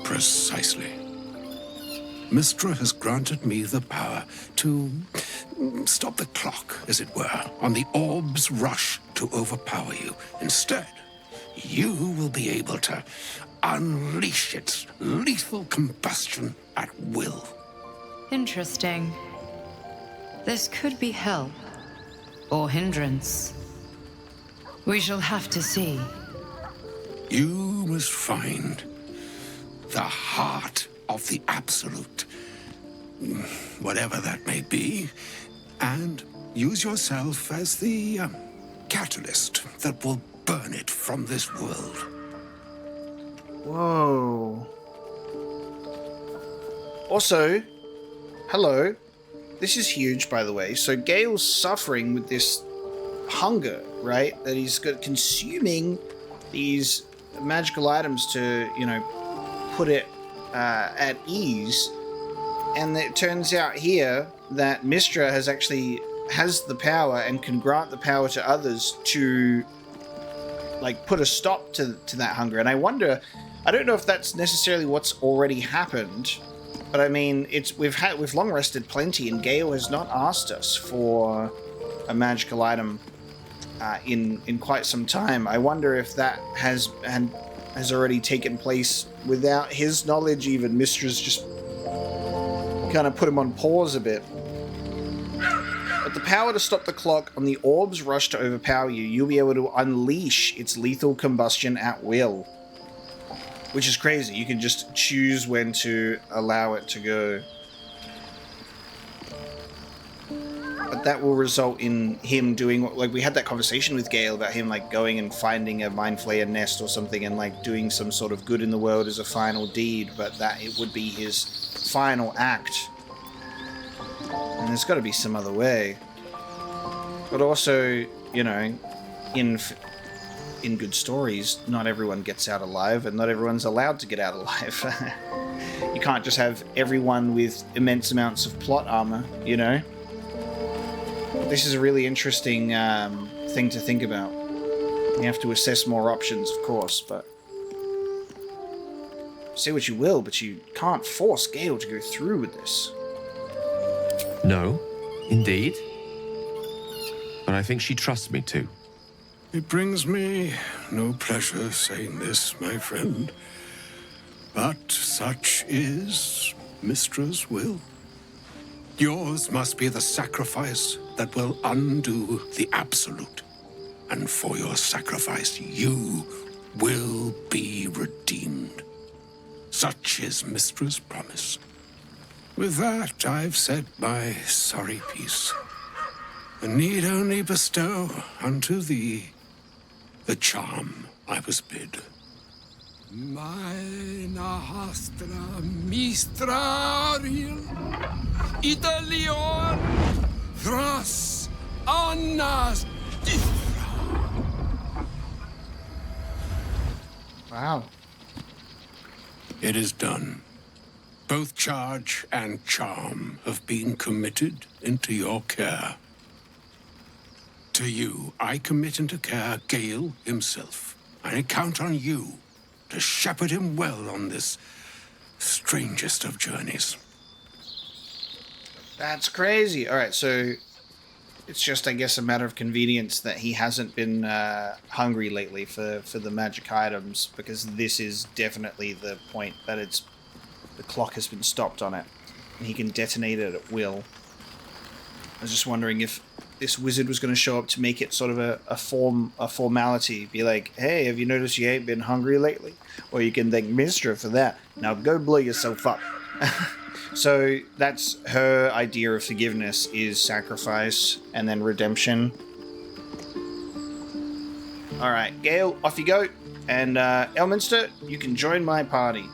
Precisely. Mystra has granted me the power to stop the clock, as it were, on the orb's rush to overpower you. Instead, you will be able to unleash its lethal combustion at will. Interesting. This could be help. Or hindrance. We shall have to see. You must find the heart of the Absolute, whatever that may be, and use yourself as the catalyst that will burn it from this world. Whoa. Also, hello. This is huge, by the way. So Gale's suffering with this hunger, right? That he's consuming these magical items to, put it at ease. And it turns out here that Mystra has the power and can grant the power to others to put a stop to that hunger. And I wonder, I don't know if that's necessarily what's already happened, but I mean, we've long rested plenty, and Gale has not asked us for a magical item in quite some time. I wonder if that has already taken place without his knowledge. Even Mistra's just kind of put him on pause a bit. But the power to stop the clock on the orb's rush to overpower you, you'll be able to unleash its lethal combustion at will. Which is crazy. You can just choose when to allow it to go. But that will result in him doing, we had that conversation with Gale about him, going and finding a Mind Flayer nest or something and, doing some sort of good in the world as a final deed, but that it would be his final act. And there's got to be some other way. But also, in good stories, not everyone gets out alive, and not everyone's allowed to get out alive. You can't just have everyone with immense amounts of plot armor, This is a really interesting thing to think about. You have to assess more options, of course, but say what you will, but you can't force Gale to go through with this. No, indeed. But I think she trusts me too. It brings me no pleasure saying this, my friend, but such is Mistra's will. Yours must be the sacrifice that will undo the absolute, and for your sacrifice you will be redeemed. Such is Mistra's promise. With that, I've said my sorry piece, and need only bestow unto thee the charm I was bid. Mina hastra mistraril Italion thras annas dithra. Wow. It is done. Both charge and charm have been committed into your care. To you, I commit into care Gale himself. I count on you to shepherd him well on this strangest of journeys. That's crazy. All right, so it's just, I guess, a matter of convenience that he hasn't been hungry lately for the magic items, because this is definitely the point that the clock has been stopped on it, and he can detonate it at will. I was just wondering if this wizard was going to show up to make it sort of a formality. Be like, hey, have you noticed you ain't been hungry lately? Or you can thank Mystra for that. Now go blow yourself up. So that's her idea of forgiveness, is sacrifice and then redemption. Alright, Gale, off you go. And Elminster, you can join my party.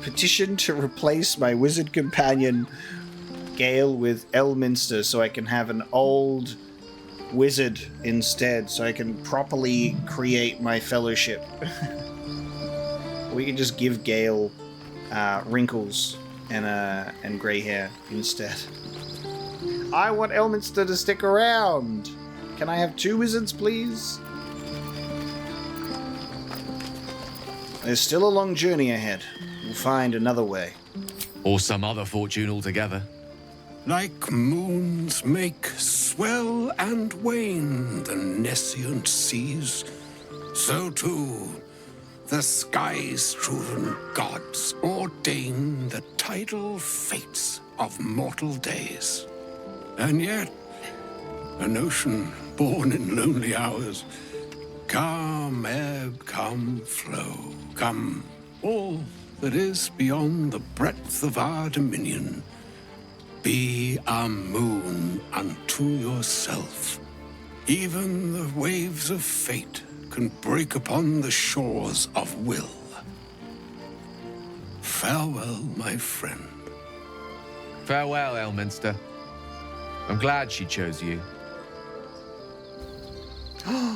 Petition to replace my wizard companion Gale with Elminster so I can have an old wizard instead, so I can properly create my fellowship. We can just give Gale wrinkles and grey hair instead. I want Elminster to stick around. Can I have 2 wizards, please? There's still a long journey ahead. We'll find another way. Or some other fortune altogether. Like moons make swell and wane the nescient seas, so too the sky-strewn gods ordain the tidal fates of mortal days. And yet, an ocean born in lonely hours, come ebb, come flow, come all that is beyond the breadth of our dominion. Be a moon unto yourself. Even the waves of fate can break upon the shores of will. Farewell, my friend. Farewell, Elminster. I'm glad she chose you.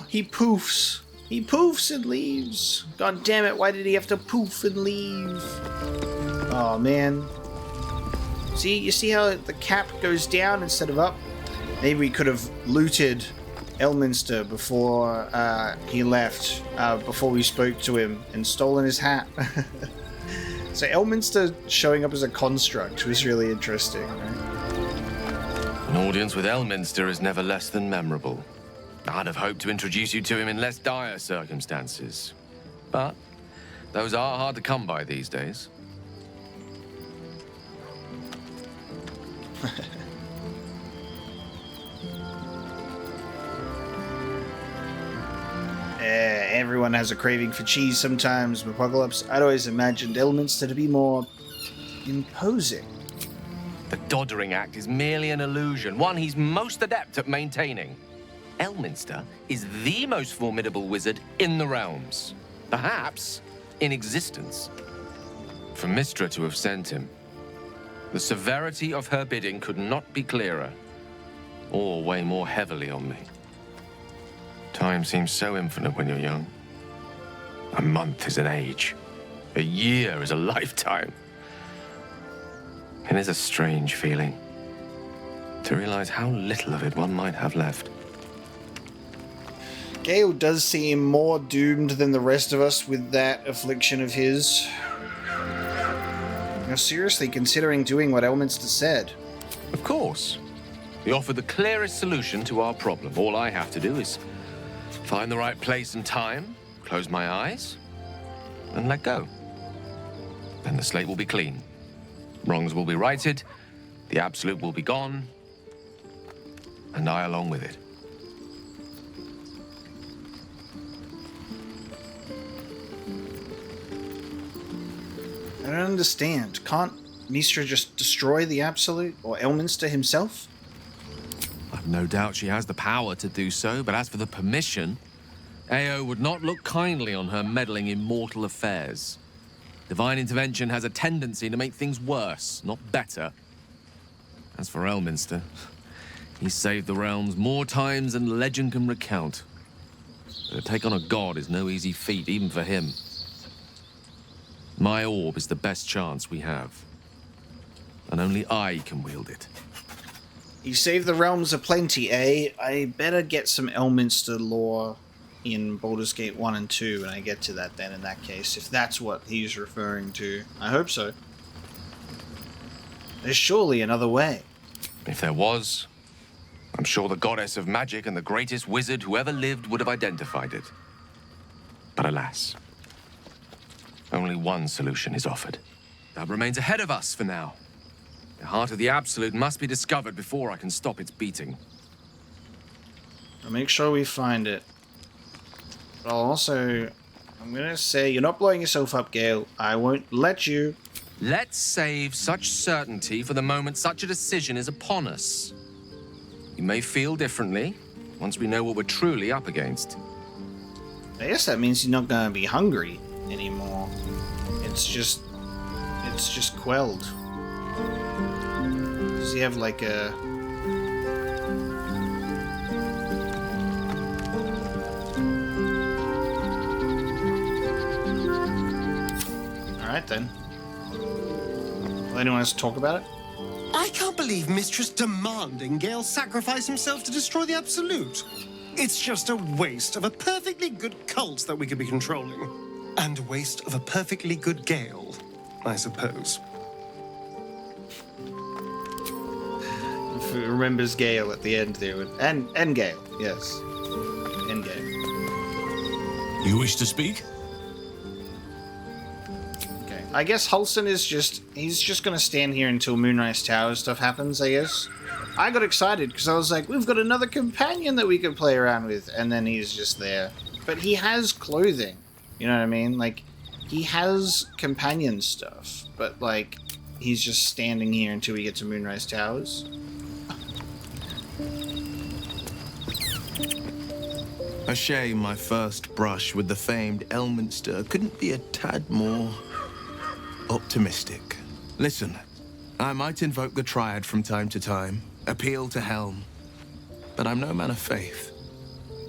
He poofs. He poofs and leaves. God damn it, why did he have to poof and leave? Oh, man. See, you see how the cap goes down instead of up? Maybe we could have looted Elminster before he left, before we spoke to him, and stolen his hat. So Elminster showing up as a construct was really interesting, right? An audience with Elminster is never less than memorable. I'd have hoped to introduce you to him in less dire circumstances. But those are hard to come by these days. Everyone has a craving for cheese sometimes, Apocalypse. I'd always imagined Elminster to be more imposing. The Doddering Act is merely an illusion, one he's most adept at maintaining. Elminster is the most formidable wizard in the realms, perhaps in existence. For Mystra to have sent him, the severity of her bidding could not be clearer, or weigh more heavily on me. Time seems so infinite when you're young. A month is an age. A year is a lifetime. It is a strange feeling to realize how little of it one might have left. Gale does seem more doomed than the rest of us with that affliction of his. You're seriously considering doing what Elminster said? Of course. He offered the clearest solution to our problem. All I have to do is find the right place and time, close my eyes, and let go. Then the slate will be clean. Wrongs will be righted, the absolute will be gone, and I along with it. I don't understand. Can't Mystra just destroy the Absolute, or Elminster himself? I've no doubt she has the power to do so, but as for the permission, Ao would not look kindly on her meddling in mortal affairs. Divine intervention has a tendency to make things worse, not better. As for Elminster, he's saved the realms more times than legend can recount. But to take on a god is no easy feat, even for him. My orb is the best chance we have, and only I can wield it. You saved the realms aplenty, eh? I better get some Elminster lore in Baldur's Gate 1 and 2 when I get to that then, in that case, if that's what he's referring to. I hope so. There's surely another way. If there was, I'm sure the goddess of magic and the greatest wizard who ever lived would have identified it. But alas, only one solution is offered. That remains ahead of us for now. The heart of the Absolute must be discovered before I can stop its beating. I'll make sure we find it. But I'm gonna say, you're not blowing yourself up, Gale. I won't let you. Let's save such certainty for the moment such a decision is upon us. You may feel differently once we know what we're truly up against. I guess that means you're not gonna be hungry anymore. It's just quelled. Does he have like a... Alright then. Well, anyone else talk about it? I can't believe Mistress demanding Gale sacrifice himself to destroy the Absolute. It's just a waste of a perfectly good cult that we could be controlling. And a waste of a perfectly good Gale, I suppose. If it remembers Gale at the end there. And Gale, yes. And Gale. You wish to speak? Okay. I guess Hulson is he's just gonna stand here until Moonrise Tower stuff happens, I guess. I got excited because I was like, we've got another companion that we could play around with, and then he's just there. But he has clothing. You know what I mean? Like, he has companion stuff, but, like, he's just standing here until we get to Moonrise Towers. A shame my first brush with the famed Elminster couldn't be a tad more optimistic. Listen, I might invoke the Triad from time to time, appeal to Helm, but I'm no man of faith.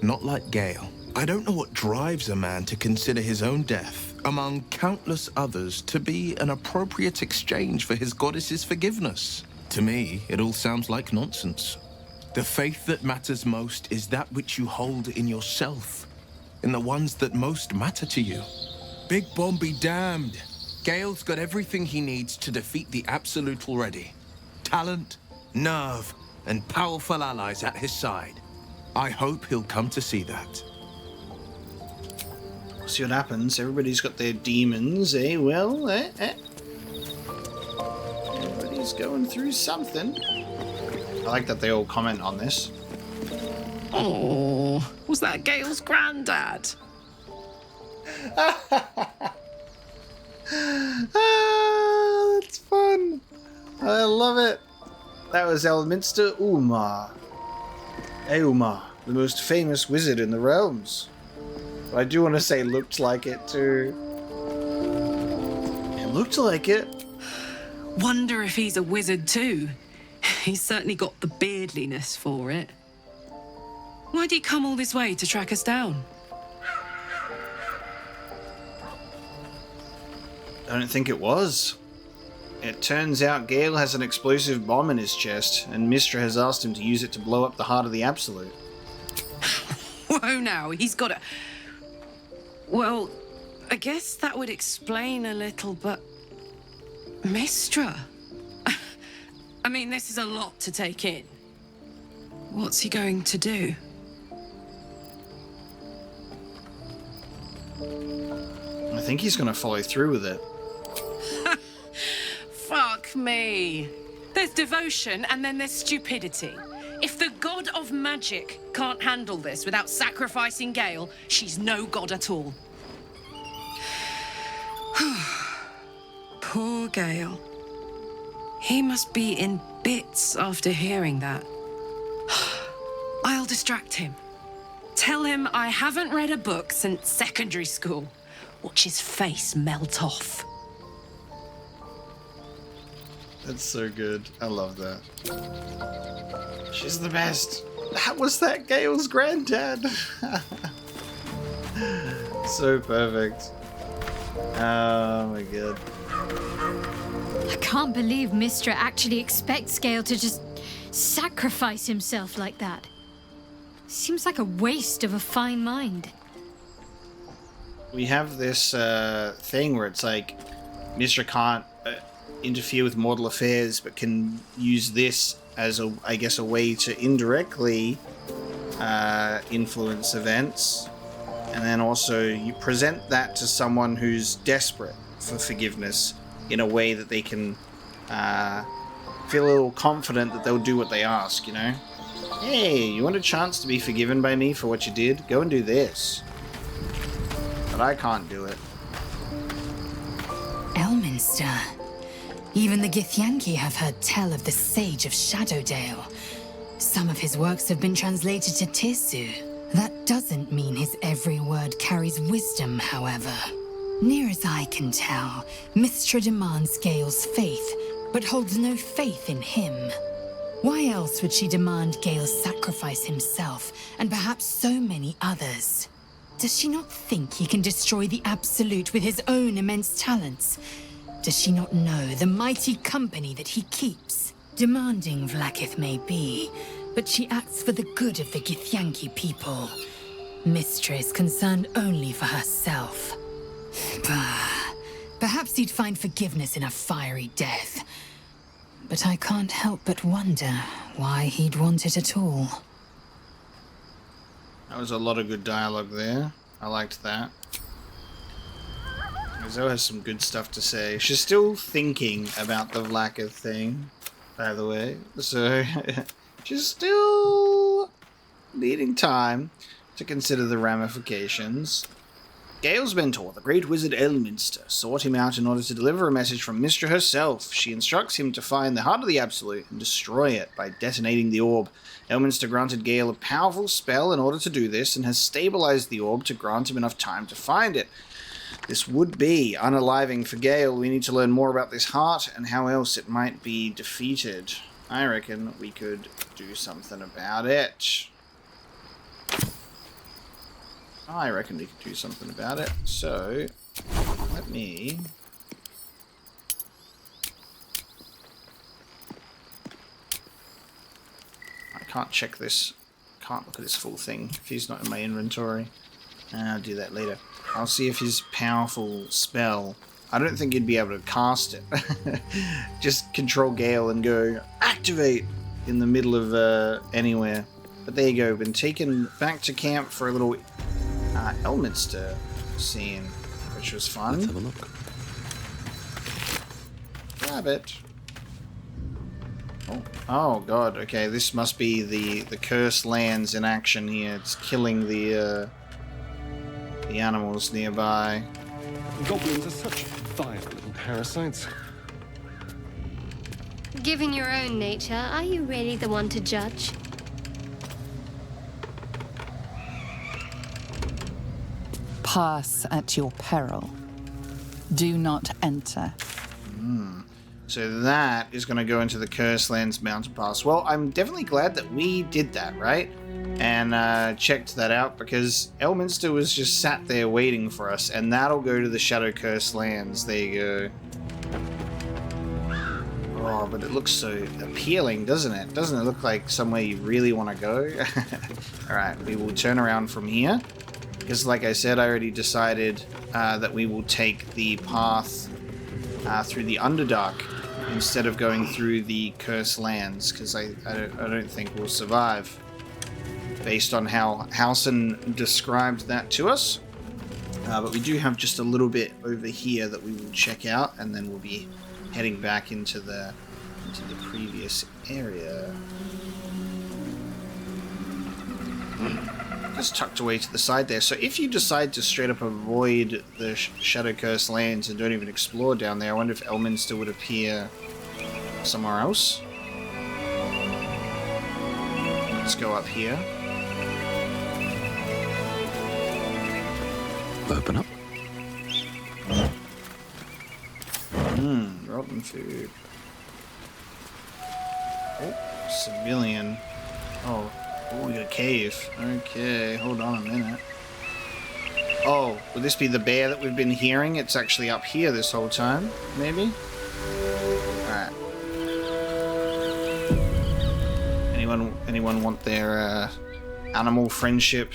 Not like Gale. I don't know what drives a man to consider his own death, among countless others, to be an appropriate exchange for his goddess's forgiveness. To me, it all sounds like nonsense. The faith that matters most is that which you hold in yourself, in the ones that most matter to you. Big Bomb be damned. Gale's got everything he needs to defeat the Absolute already. Talent, nerve, and powerful allies at his side. I hope he'll come to see that. See what happens. Everybody's got their demons, eh? Well, Everybody's going through something. I like that they all comment on this. Oh, was that Gale's granddad? That's fun. I love it. That was Elminster Umar. Eumar, the most famous wizard in the realms. But I do want to say looked like it too. It looked like it. Wonder if he's a wizard too. He's certainly got the beardliness for it. Why'd he come all this way to track us down? I don't think it was. It turns out Gale has an explosive bomb in his chest, and Mystra has asked him to use it to blow up the heart of the Absolute. Whoa now, he's got a... Well, I guess that would explain a little, but... Mystra? I mean, this is a lot to take in. What's he going to do? I think he's going to follow through with it. Fuck me. There's devotion and then there's stupidity. If the god of magic can't handle this without sacrificing Gale, she's no god at all. Poor Gale. He must be in bits after hearing that. I'll distract him. Tell him I haven't read a book since secondary school. Watch his face melt off. That's so good. I love that. She's the best. Was that Gale's granddad? So perfect. Oh my god. I can't believe Mystra actually expects Gale to just sacrifice himself like that. Seems like a waste of a fine mind. We have this thing where it's like Mystra can't interfere with mortal affairs, but can use this as a, I guess, a way to indirectly influence events. And then also you present that to someone who's desperate for forgiveness in a way that they can feel a little confident that they'll do what they ask, you know? Hey, you want a chance to be forgiven by me for what you did? Go and do this. But I can't do it. Elminster. Even the Githyanki have heard tell of the Sage of Shadowdale. Some of his works have been translated to Tirsu. That doesn't mean his every word carries wisdom, however. Near as I can tell, Mystra demands Gale's faith, but holds no faith in him. Why else would she demand Gale sacrifice himself, and perhaps so many others? Does she not think he can destroy the Absolute with his own immense talents? Does she not know the mighty company that he keeps? Demanding Vlaakith may be, but she acts for the good of the Githyanki people. Mystra is concerned only for herself. Perhaps he'd find forgiveness in a fiery death. But I can't help but wonder why he'd want it at all. That was a lot of good dialogue there. I liked that. Zoe has some good stuff to say. She's still thinking about the Vlaakith thing, by the way. So she's still needing time to consider the ramifications. Gale's mentor, the great wizard Elminster, sought him out in order to deliver a message from Mystra herself. She instructs him to find the heart of the Absolute and destroy it by detonating the orb. Elminster granted Gale a powerful spell in order to do this and has stabilized the orb to grant him enough time to find it. This would be unaliving for Gale. We need to learn more about this heart and how else it might be defeated. I reckon we could do something about it. I reckon we could do something about it. So, let me... I can't check this. Can't look at this full thing if he's not in my inventory. I'll do that later. I'll see if his powerful spell... I don't think he'd be able to cast it. Just control Gale and go, activate! In the middle of anywhere. But there you go. Been taken back to camp for a little Elminster scene, which was fun. Let's have a look. Grab it. Oh god, okay, this must be the cursed lands in action here. It's killing the animals nearby. Goblins are such vile little parasites. Given your own nature, are you really the one to judge? Pass at your peril. Do not enter. So that is going to go into the Cursed Lands Mountain Pass. Well, I'm definitely glad that we did that, right? And checked that out, because Elminster was just sat there waiting for us, and that'll go to the Shadow Cursed Lands. There you go. Oh, but it looks so appealing, doesn't it? Doesn't it look like somewhere you really want to go? Alright, we will turn around from here. Because like I said, I already decided that we will take the path through the Underdark instead of going through the Cursed Lands, because I don't think we'll survive. Based on how Halson described that to us. But we do have just a little bit over here that we will check out, and then we'll be heading back into the previous area. Just tucked away to the side there. So if you decide to straight up avoid the Shadow Cursed Lands and don't even explore down there, I wonder if Elminster would appear somewhere else. Let's go up here. Open up. Rotten food. Oh, civilian. Oh, we got a cave. Okay, hold on a minute. Oh, would this be the bear that we've been hearing? It's actually up here this whole time, maybe? Alright. Anyone want their animal friendship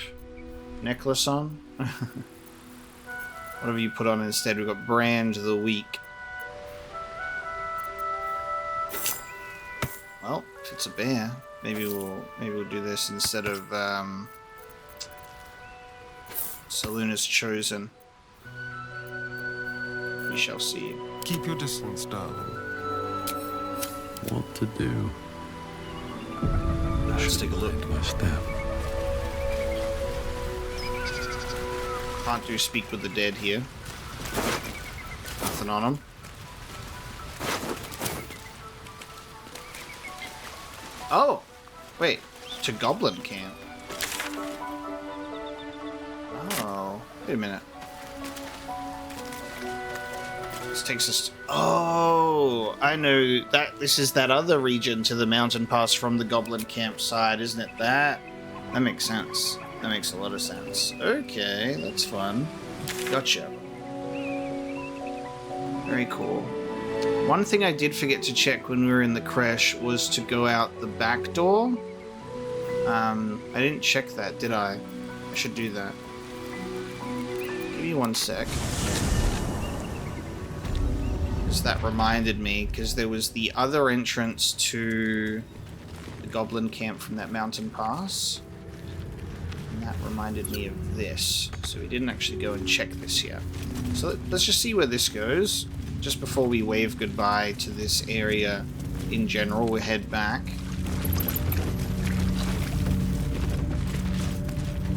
necklace on? What have you put on instead? We've got Brand the Weak. Well, if it's a bear, maybe we'll do this instead of Saloon's Chosen. We shall see. Keep your distance, darling. What to do? Let's take a look. My step. Can't do Speak with the Dead here. Nothing on them. Oh! Wait. To Goblin Camp. Oh. Wait a minute. This takes us... Oh! I know that this is that other region to the mountain pass from the Goblin Campsite, isn't it? That makes sense. That makes a lot of sense. Okay, that's fun. Gotcha. Very cool. One thing I did forget to check when we were in the creche was to go out the back door. I didn't check that, did I? I should do that. Give me one sec. Because that reminded me, because there was the other entrance to the Goblin Camp from that mountain pass. And that reminded me of this. So we didn't actually go and check this yet. So let's just see where this goes. Just before we wave goodbye to this area in general, we'll head back.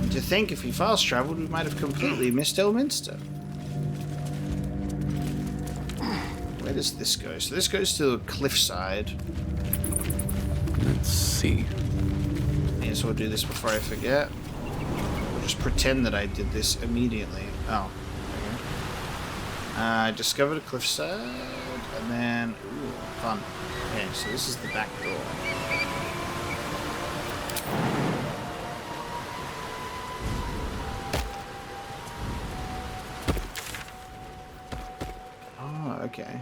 And to think if we fast traveled, we might have completely missed Elminster. Where does this go? So this goes to a cliffside. Let's see. May as well do this before I forget. Just pretend that I did this immediately. Oh, Discovered a cliffside, and then... Ooh, fun. Okay, so this is the back door. Oh, okay.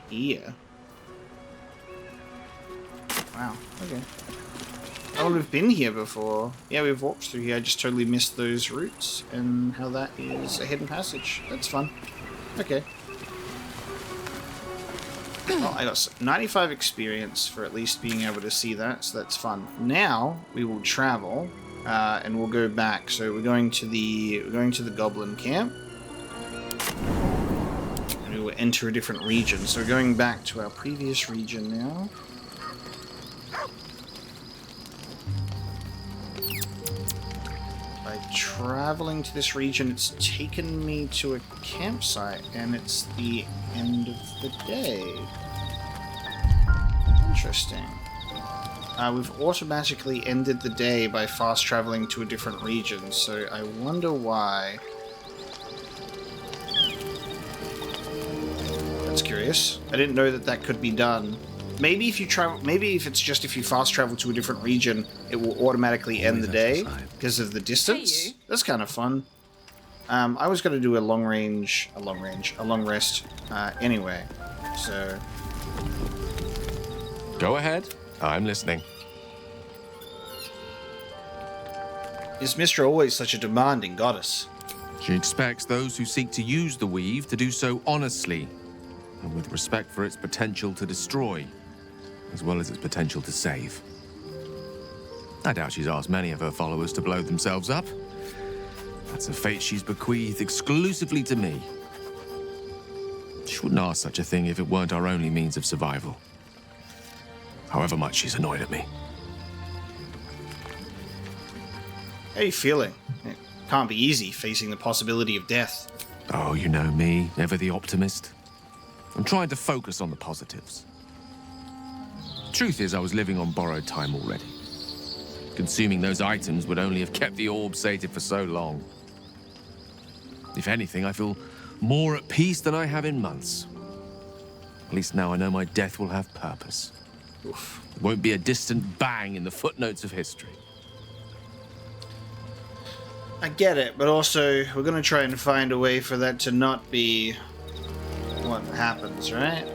Here. Wow, okay. Oh, we've been here before. Yeah, we've walked through here. I just totally missed those routes and how that is a hidden passage. That's fun. Okay. Well, I got 95 experience for at least being able to see that, so that's fun. Now we will travel, and we'll go back. So we're going to the Goblin camp, and we will enter a different region. So we're going back to our previous region now. By traveling to this region, it's taken me to a campsite, and it's the end of the day. Interesting. We've automatically ended the day by fast traveling to a different region, so I wonder why. That's curious. I didn't know that that could be done. Maybe if you travel, maybe if it's just if you fast travel to a different region, it will automatically end the day because of the distance. That's kind of fun. I was going to do a long rest anyway. So go ahead. I'm listening. Is Mystra always such a demanding goddess? She expects those who seek to use the weave to do so honestly and with respect for its potential to destroy, as well as its potential to save. I doubt she's asked many of her followers to blow themselves up. That's a fate she's bequeathed exclusively to me. She wouldn't ask such a thing if it weren't our only means of survival. However much she's annoyed at me. How are you feeling? It can't be easy facing the possibility of death. Oh, you know me, ever the optimist. I'm trying to focus on the positives. Truth is, I was living on borrowed time already. Consuming those items would only have kept the orb sated for so long. If anything, I feel more at peace than I have in months. At least now I know my death will have purpose. Oof. It won't be a distant bang in the footnotes of history. I get it, but also we're going to try and find a way for that to not be what happens, right?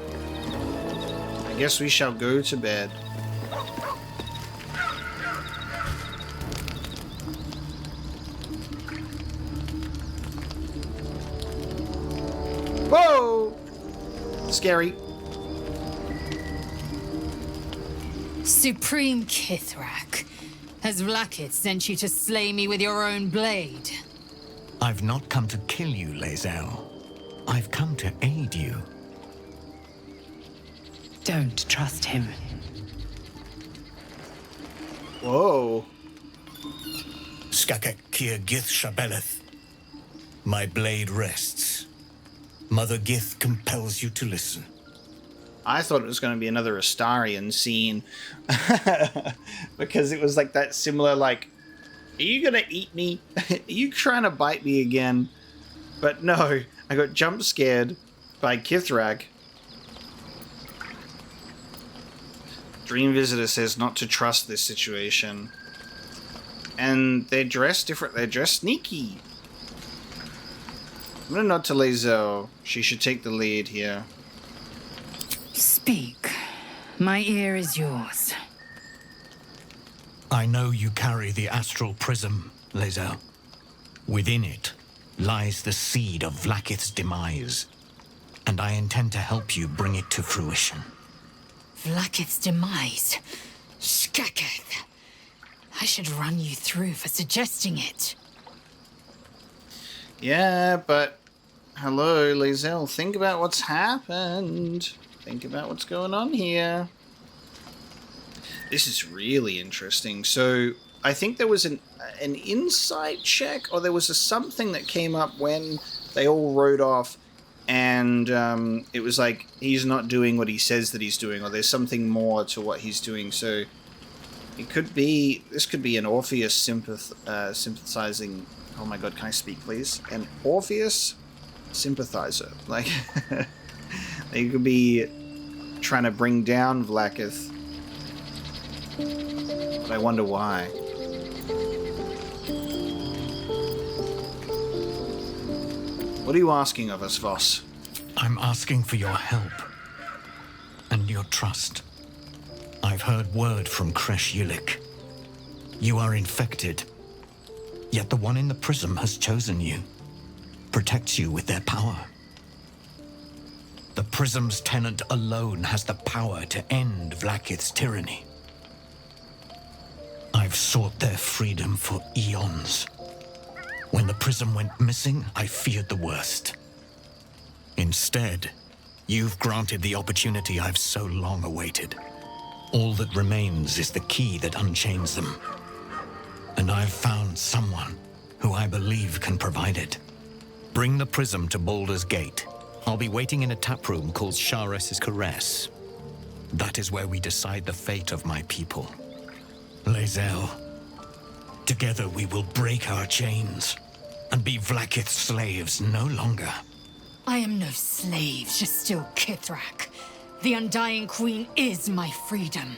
I guess we shall go to bed. Whoa! Scary. Supreme Kithrak, has Vlakith sent you to slay me with your own blade? I've not come to kill you, Lae'zel. I've come to aid you. Don't trust him. Whoa. Skakek Kir Gith Shabeleth. My blade rests. Mother Gith compels you to listen. I thought it was going to be another Astarian scene. Because it was like that similar, like, are you going to eat me? Are you trying to bite me again? But no, I got jump scared by Kithrak. Dream Visitor says not to trust this situation. And they're dressed different. They're dressed sneaky. I'm going to nod to Lae'zel. She should take the lead here. Speak. My ear is yours. I know you carry the astral prism, Lae'zel. Within it lies the seed of Vlakith's demise, and I intend to help you bring it to fruition. Vlakith's demise? Skaketh. I should run you through for suggesting it. Yeah, but hello, Lae'zel. Think about what's happened. Think about what's going on here. This is really interesting. So I think there was an insight check, or there was something that came up when they all rode off, and it was like he's not doing what he says that he's doing, or there's something more to what he's doing. So it could be, this could be an Orpheus sympathizing. Oh my god, can I speak, please? An Orpheus sympathizer. Like, they could be trying to bring down Vlaakith. But I wonder why. What are you asking of us, Voss? I'm asking for your help and your trust. I've heard word from Kresh Yulik. You are infected, yet the one in the prism has chosen you, protects you with their power. The prism's tenant alone has the power to end Vlaakith's tyranny. I've sought their freedom for eons. When the prism went missing, I feared the worst. Instead, you've granted the opportunity I've so long awaited. All that remains is the key that unchains them. And I've found someone who I believe can provide it. Bring the prism to Baldur's Gate. I'll be waiting in a taproom called Shares's Caress. That is where we decide the fate of my people. Lae'zel, together we will break our chains and be Vlaakith's slaves no longer. I am no slave, Jastil Kithrak. The Undying Queen is my freedom.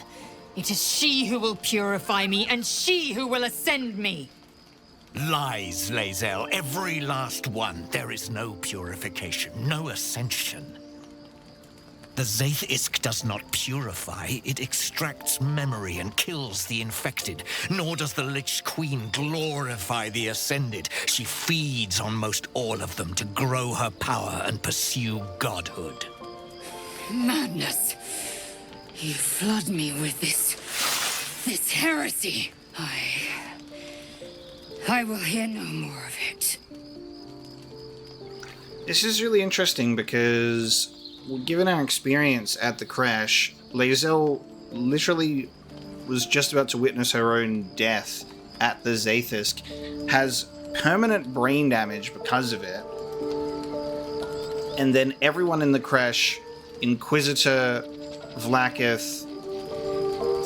It is she who will purify me, and she who will ascend me. Lies, Lae'zel, every last one. There is no purification, no ascension. The Zaithisk does not purify, it extracts memory and kills the infected. Nor does the Lich Queen glorify the ascended. She feeds on most all of them to grow her power and pursue godhood. Madness. You flood me with this heresy. I will hear no more of it. This is really interesting because, given our experience at the crash, Lae'zel literally was just about to witness her own death at the Zaithisk, has permanent brain damage because of it, and then everyone in the crash, Inquisitor, Vlaakith,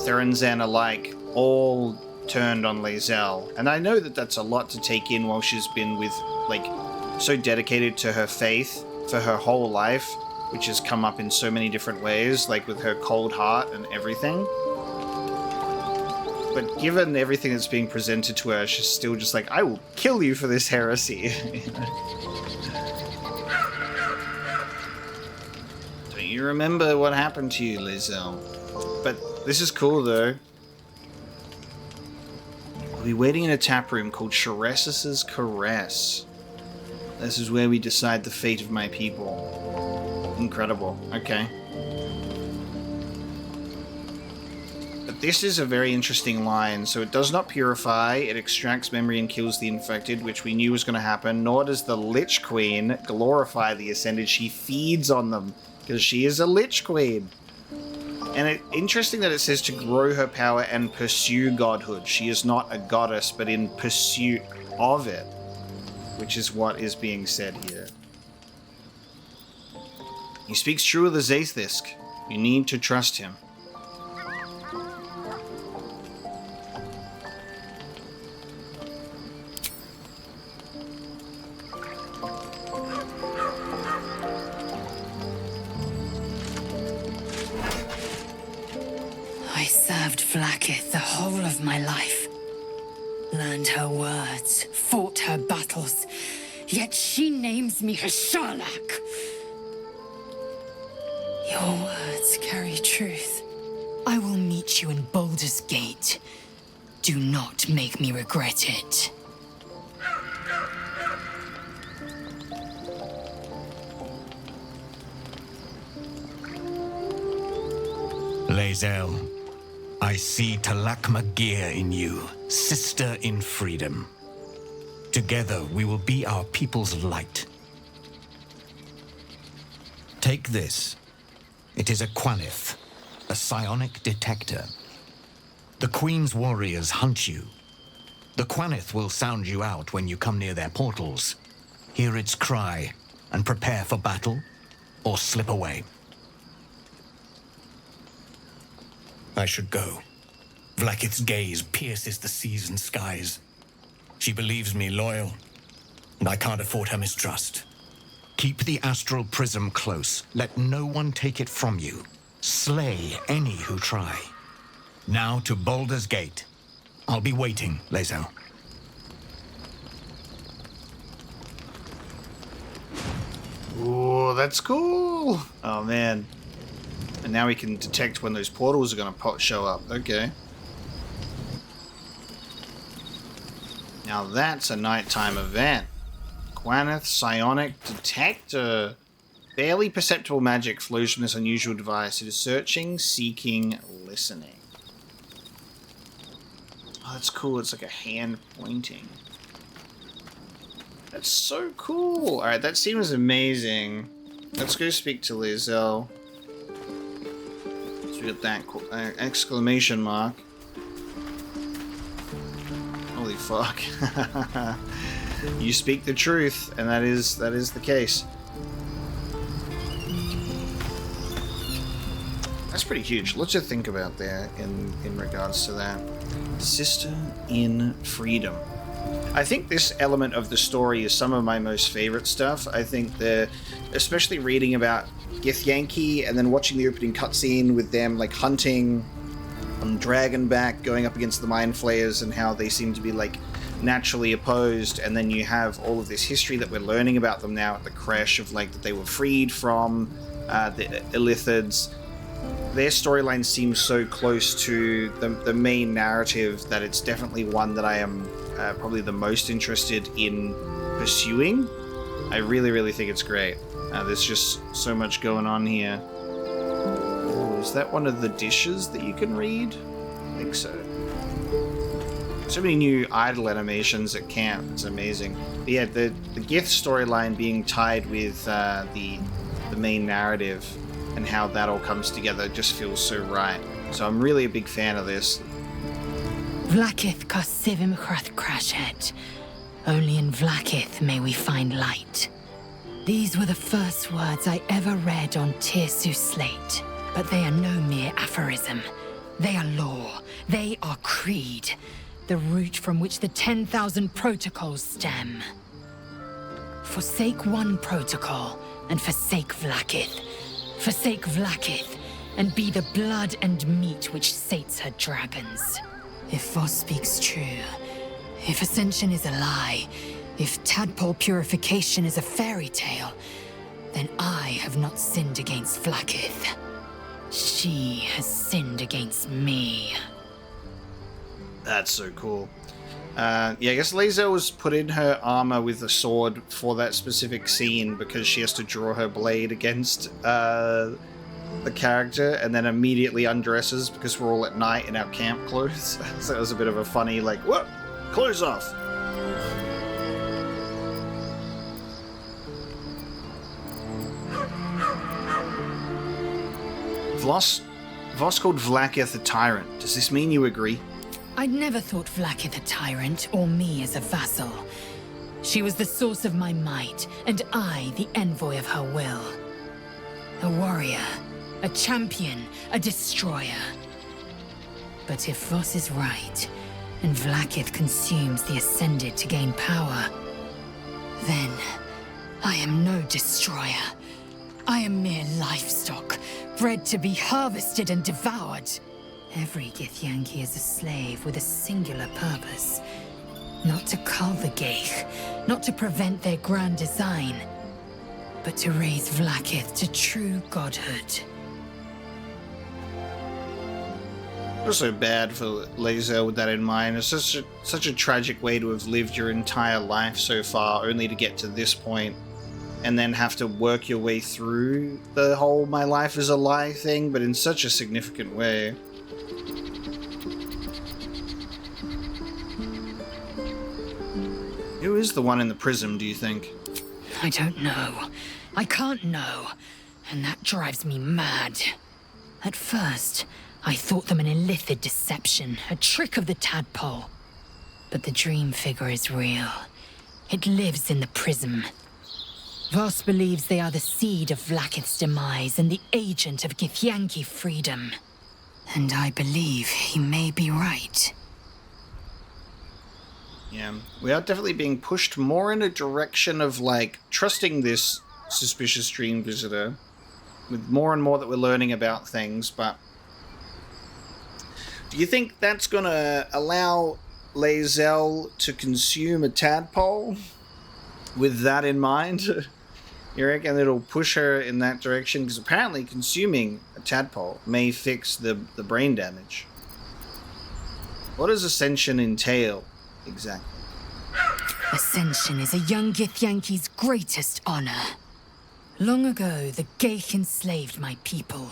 Therenzen alike, all turned on Lae'zel. And I know that that's a lot to take in while she's been with, like, so dedicated to her faith for her whole life, which has come up in so many different ways, like with her cold heart and everything. But given everything that's being presented to her, she's still just like, I will kill you for this heresy. Don't you remember what happened to you, Lae'zel? But this is cool, though. We'll be waiting in a taproom called Shares's Caress. This is where we decide the fate of my people. Incredible. Okay. But this is a very interesting line. So it does not purify, it extracts memory and kills the infected, which we knew was going to happen. Nor does the Lich Queen glorify the Ascended. She feeds on them, because she is a Lich Queen. And it's interesting that it says to grow her power and pursue godhood. She is not a goddess, but in pursuit of it, which is what is being said here. He speaks true of the Zaithisk. You need to trust him. I served Vlaakith the whole of my life. Learned her words, fought her battles, yet she names me her Sharlak. Your words carry truth. I will meet you in Baldur's Gate. Do not make me regret it. Lae'zel, I see Talakma Gear in you, sister in freedom. Together we will be our people's light. Take this. It is a Quanith, a psionic detector. The Queen's warriors hunt you. The Quanith will sound you out when you come near their portals. Hear its cry and prepare for battle, or slip away. I should go. Vlaakith's gaze pierces the seas and skies. She believes me loyal, and I can't afford her mistrust. Keep the astral prism close. Let no one take it from you. Slay any who try. Now to Baldur's Gate. I'll be waiting, Lae'zel. Ooh, that's cool. Oh, man. And now we can detect when those portals are going to show up. Okay. Now that's a nighttime event. Gwyneth Psionic Detector. Barely perceptible magic flows from this unusual device. It is searching, seeking, listening. Oh, that's cool. It's like a hand pointing. That's so cool. Alright, that seems amazing. Let's go speak to Lae'zel. So we got that exclamation mark. Holy fuck. You speak the truth, and that is the case. That's pretty huge. Lots to think about there in regards to that. Sister in Freedom. I think this element of the story is some of my most favorite stuff. I think especially reading about Githyanki and then watching the opening cutscene with them like hunting on Dragonback, going up against the Mind Flayers, and how they seem to be like naturally opposed, and then you have all of this history that we're learning about them now at the crash of like that they were freed from the Illithids. Their storyline seems so close to the main narrative that it's definitely one that I am probably the most interested in pursuing. I really, really think it's great. There's just so much going on here. Oh, is that one of the dishes that you can read? I think so. So many new idle animations at camp. It's amazing. But yeah, the Gith storyline being tied with the main narrative and how that all comes together just feels so right. So I'm really a big fan of this. Vlaakith Kosivim Chrath Crashet. Only in Vlaakith may we find light. These were the first words I ever read on Tirsu's slate, but they are no mere aphorism. They are law. They are creed. The root from which the 10,000 protocols stem. Forsake one protocol, and forsake Vlaakith. Forsake Vlaakith, and be the blood and meat which sates her dragons. If Voss speaks true, if Ascension is a lie, if tadpole purification is a fairy tale, then I have not sinned against Vlaakith. She has sinned against me. That's so cool. Yeah, I guess Lae'zel was put in her armor with a sword for that specific scene because she has to draw her blade against the character and then immediately undresses because we're all at night in our camp clothes. So it was a bit of a funny, like, what? Clothes off! Voss called Vlaakith a tyrant. Does this mean you agree? I'd never thought Vlaakith a tyrant, or me as a vassal. She was the source of my might, and I the envoy of her will. A warrior, a champion, a destroyer. But if Voss is right, and Vlaakith consumes the Ascended to gain power, then I am no destroyer. I am mere livestock, bred to be harvested and devoured. Every Githyanki is a slave with a singular purpose. Not to cull the Geich, not to prevent their grand design, but to raise Vlaakith to true godhood. Also bad for Lae'zel with that in mind. It's such a tragic way to have lived your entire life so far, only to get to this point, and then have to work your way through the whole my life is a lie thing, but in such a significant way. Who is the one in the prism, do you think? I don't know. I can't know. And that drives me mad. At first, I thought them an illithid deception, a trick of the tadpole. But the dream figure is real. It lives in the prism. Voss believes they are the seed of Vlaakith's demise and the agent of Githyanki freedom. And I believe he may be right. Yeah, we are definitely being pushed more in a direction of, like, trusting this suspicious dream visitor. With more and more that we're learning about things, but do you think that's going to allow Lae'zel to consume a tadpole? With that in mind, you reckon it'll push her in that direction? Because apparently consuming a tadpole may fix the brain damage. What does ascension entail, exactly? Ascension is a young Githyanki's greatest honor. Long ago, the Geich enslaved my people.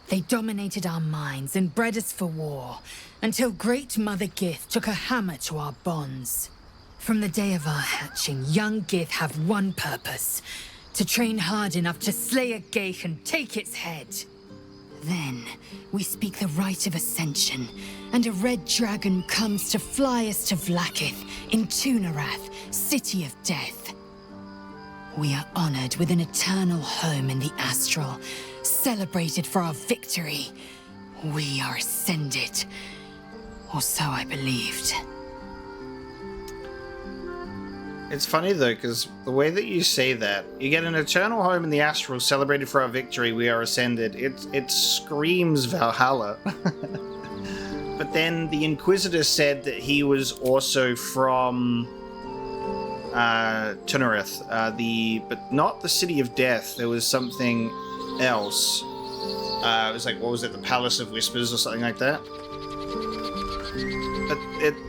They dominated our minds and bred us for war, until Great Mother Gith took a hammer to our bonds. From the day of our hatching, young Gith have one purpose: to train hard enough to slay a Geich and take its head. Then, we speak the rite of ascension, and a red dragon comes to fly us to Vlaakith in Tunarath, City of Death. We are honored with an eternal home in the astral, celebrated for our victory. We are ascended. Or so I believed. It's funny though, because the way that you say that, you get an eternal home in the astral, celebrated for our victory, we are ascended. It screams Valhalla. But then the Inquisitor said that he was also from Tunarath, but not the City of Death. There was something else. It was like, what was it, the Palace of Whispers or something like that? But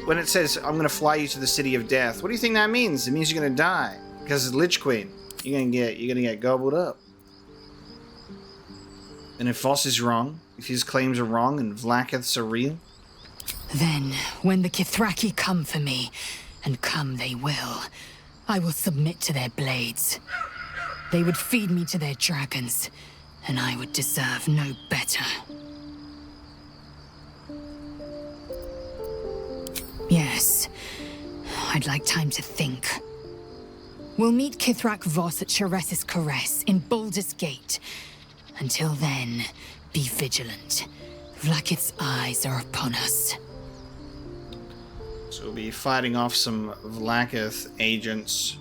when it says, I'm going to fly you to the City of Death, what do you think that means? It means you're going to die. Because it's Lich Queen. You're going to get gobbled up. And if Voss is wrong, if his claims are wrong and Vlaakiths are real? Then, when the Kithraki come for me, and come they will, I will submit to their blades. They would feed me to their dragons, and I would deserve no better. Yes, I'd like time to think. We'll meet Kithrak Voss at Shares's Caress in Baldur's Gate. Until then, be vigilant. Vlaakith's eyes are upon us. So we'll be fighting off some Vlaakith agents.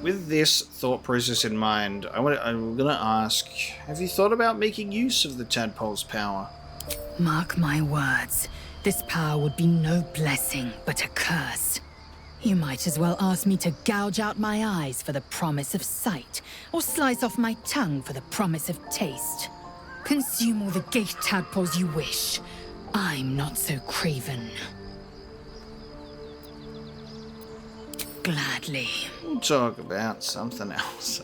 With this thought process in mind, I'm going to ask, have you thought about making use of the tadpole's power? Mark my words, this power would be no blessing, but a curse. You might as well ask me to gouge out my eyes for the promise of sight, or slice off my tongue for the promise of taste. Consume all the Geich tadpoles you wish. I'm not so craven. Gladly. We'll talk about something else.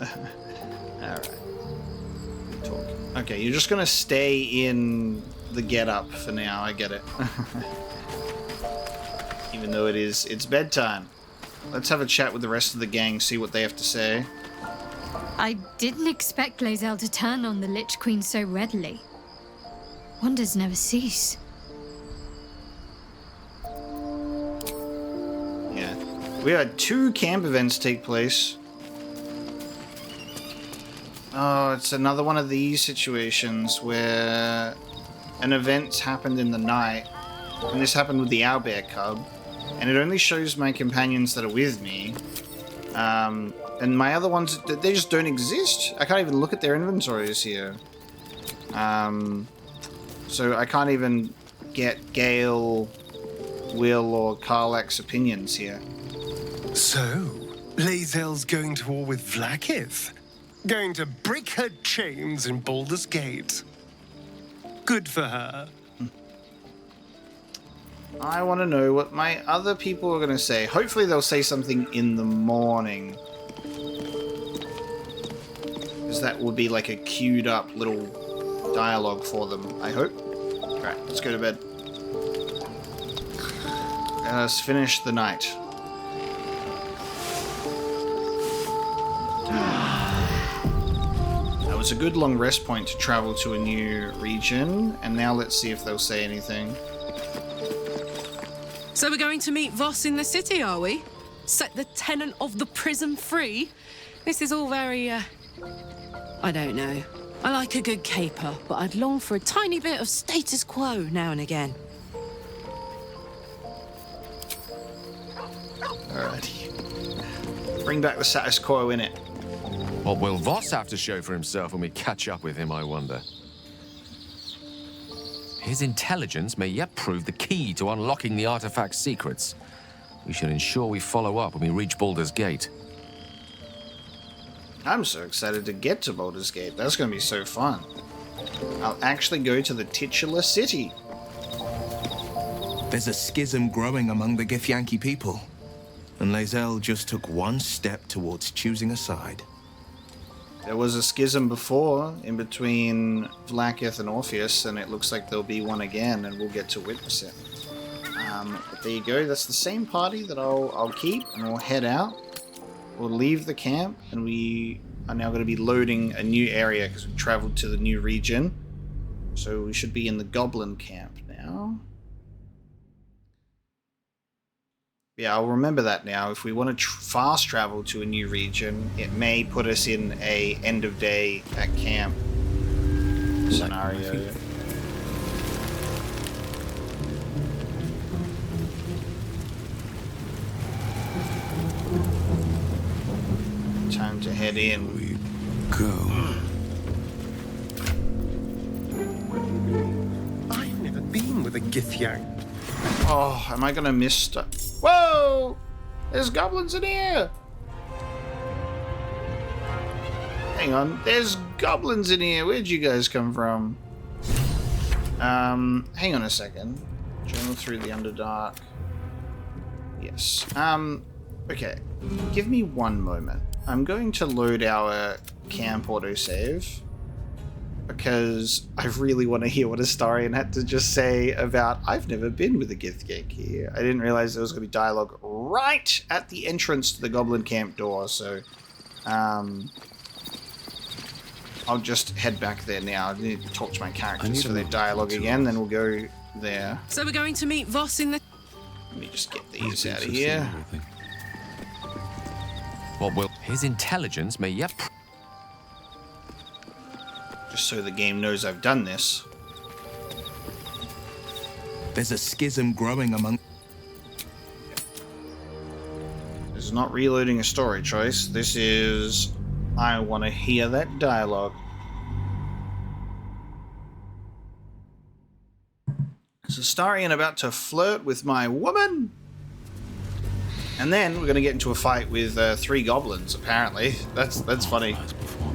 Alright. Talk. Okay, you're just gonna stay in the get-up for now, I get it. Even though it's bedtime. Let's have a chat with the rest of the gang, see what they have to say. I didn't expect Lae'zel to turn on the Lich Queen so readily. Wonders never cease. Yeah. We had 2 camp events take place. Oh, it's another one of these situations where an event happened in the night, and this happened with the owlbear cub, and it only shows my companions that are with me. And my other ones, they just don't exist. I can't even look at their inventories here. So I can't even get Gale, Will, or Karlak's opinions here. So, Lae'zel's going to war with Vlaakith? Going to break her chains in Baldur's Gate? Good for her. I want to know what my other people are going to say. Hopefully they'll say something in the morning. Because that would be like a queued up little dialogue for them, I hope. Alright, let's go to bed. Let's finish the night. That was a good long rest point to travel to a new region, and now let's see if they'll say anything. So we're going to meet Voss in the city, are we? Set the tenant of the prison free? This is all very, I don't know. I like a good caper, but I'd long for a tiny bit of status quo now and again. Alrighty. Bring back the status quo in it. What will Voss have to show for himself when we catch up with him, I wonder? His intelligence may yet prove the key to unlocking the artifact's secrets. We should ensure we follow up when we reach Baldur's Gate. I'm so excited to get to Baldur's Gate. That's going to be so fun. I'll actually go to the titular city. There's a schism growing among the Githyanki people, and Lae'zel just took one step towards choosing a side. There was a schism before in between Vlaakith and Orpheus, and it looks like there'll be one again, and we'll get to witness it. But there you go. That's the same party that I'll keep, and we'll head out. We'll leave the camp, and we are now going to be loading a new area because we traveled to the new region. So we should be in the Goblin camp now. Yeah, I'll remember that now. If we want to fast travel to a new region, it may put us in a end of day at camp scenario. Time to head in. We go. I've never been with a Githyank. Oh, am I gonna miss stuff? Whoa! There's goblins in here! Hang on, there's goblins in here. Where'd you guys come from? Hang on a second. Journal through the Underdark. Yes. Okay. Give me one moment. I'm going to load our camp autosave because I really want to hear what Astarion had to just say about I've never been with a Githyank here. I didn't realize there was going to be dialogue right at the entrance to the Goblin camp door, so I'll just head back there now. I need to talk to my characters for their dialogue again, then we'll go there. So we're going to meet Voss in the... Let me just get these out of here. What will his intelligence may yet... Just so the game knows I've done this. There's a schism growing among... This is not reloading a story choice. This is... I want to hear that dialogue. Is Astarion about to flirt with my woman? And then we're going to get into a fight with 3 goblins, apparently. That's funny.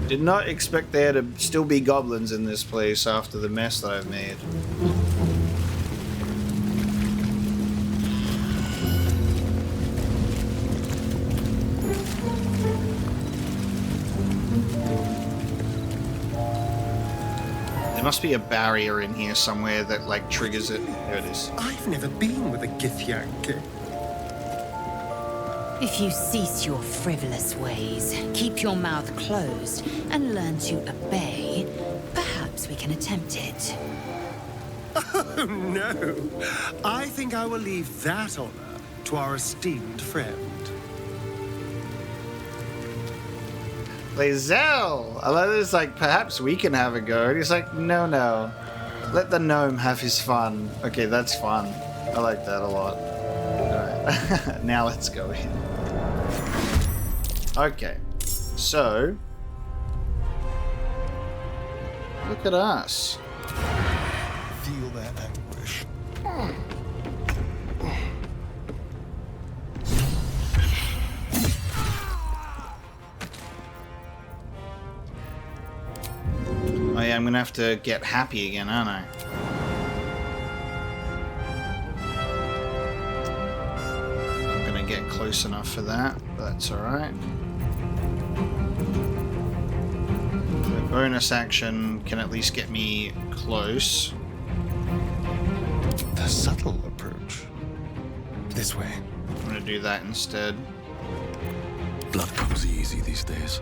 Did not expect there to still be goblins in this place after the mess that I've made. There must be a barrier in here somewhere that, like, triggers it. There it is. I've never been with a Githyank. If you cease your frivolous ways, keep your mouth closed, and learn to obey, perhaps we can attempt it. Oh, no. I think I will leave that honor to our esteemed friend. Lae'zel! I love this, like, perhaps we can have a go. And he's like, no. Let the gnome have his fun. Okay, that's fun. I like that a lot. Alright, now let's go in. Okay, so... Look at us. Feel that anguish. Oh yeah, I'm gonna have to get happy again, aren't I? Not gonna get close enough for that, but that's alright. The bonus action can at least get me close. The subtle approach. This way. I'm gonna do that instead. Blood comes easy these days.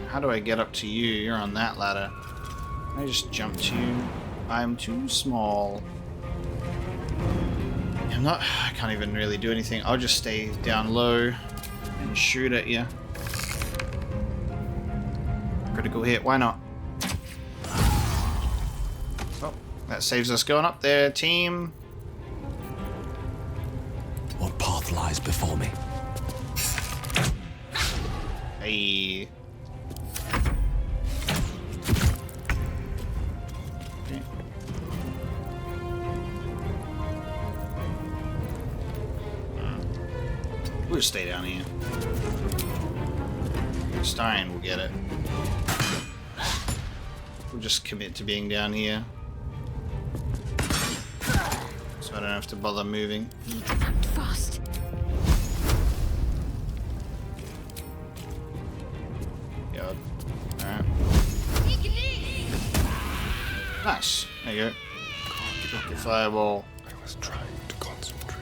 How do I get up to you? You're on that ladder. Can I just jump to you? I'm too small. I can't even really do anything. I'll just stay down low and shoot at you. Critical hit, why not? Oh, that saves us going up there, team. What path lies before me? Hey. Okay. We'll stay down here. Stein will get it. We'll just commit to being down here. So I don't have to bother moving. Need to act fast. God. Alright. Nice. There you go. Drop the fireball. I was trying to concentrate.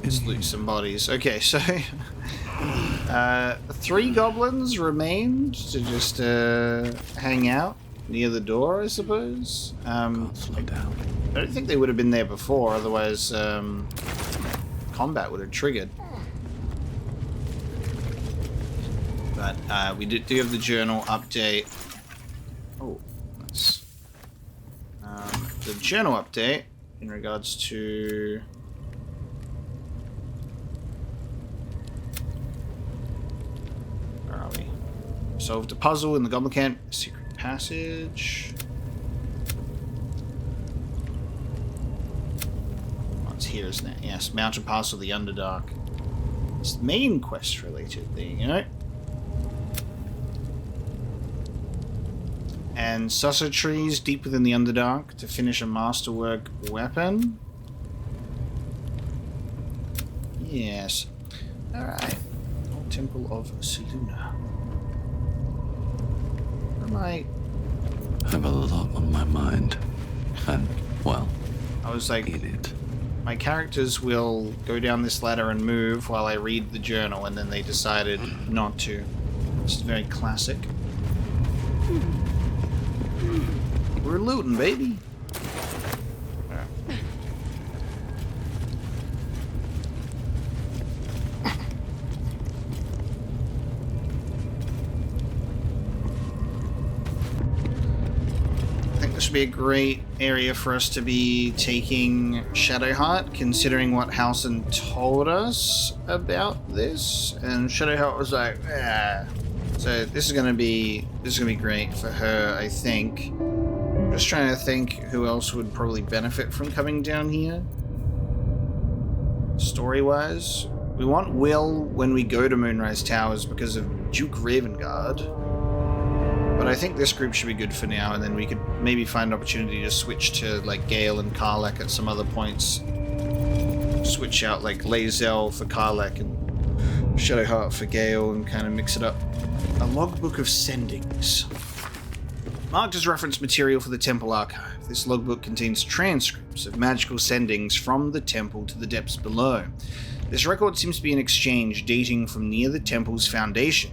Let's loot some bodies. Okay, so 3 goblins remained to just hang out near the door, I suppose. Slow down. I don't think they would have been there before, otherwise combat would have triggered. But we do have the journal update. Oh, nice. The journal update in regards to... Where are we? Solved a puzzle in the Goblin Camp. Secret passage. Oh, it's here, isn't it? Yes, mountain pass of the Underdark. It's the main quest related thing, you know? And Sussa trees deep within the Underdark to finish a masterwork weapon. Yes. Alright. Temple of Seluna. Where am I? I have a lot on my mind. And, well, I was like, in it. my characters will go down this ladder and move while I read the journal, and then they decided not to. It's very classic. We're looting, baby. I think this would be a great area for us to be taking Shadowheart, considering what Halsin told us about this. And Shadowheart was like, ah. So this is gonna be great for her, I think. Just trying to think who else would probably benefit from coming down here. Story-wise, we want Will when we go to Moonrise Towers because of Duke Ravengard. But I think this group should be good for now, and then we could maybe find an opportunity to switch to like Gale and Karlach at some other points. Switch out like Lae'zel for Karlach and Shadowheart for Gale and kind of mix it up. A logbook of sendings. Marked as reference material for the Temple Archive, this logbook contains transcripts of magical sendings from the temple to the depths below. This record seems to be an exchange dating from near the temple's foundation.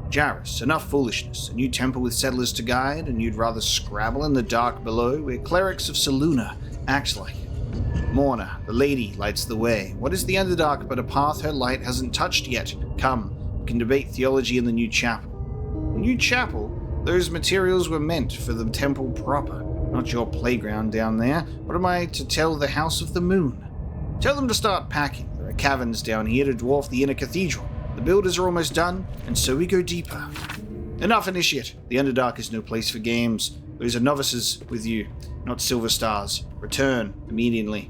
Jarrus, enough foolishness. A new temple with settlers to guide, and you'd rather scrabble in the dark below, where clerics of Seluna act like it. Morna, the lady, lights the way. What is the Underdark but a path her light hasn't touched yet? Come, we can debate theology in the new chapel. The new chapel? Those materials were meant for the temple proper, not your playground down there. What am I to tell the House of the Moon? Tell them to start packing. There are caverns down here to dwarf the inner cathedral. The builders are almost done, and so we go deeper. Enough, Initiate. The Underdark is no place for games. Those are novices with you, not silver stars. Return immediately.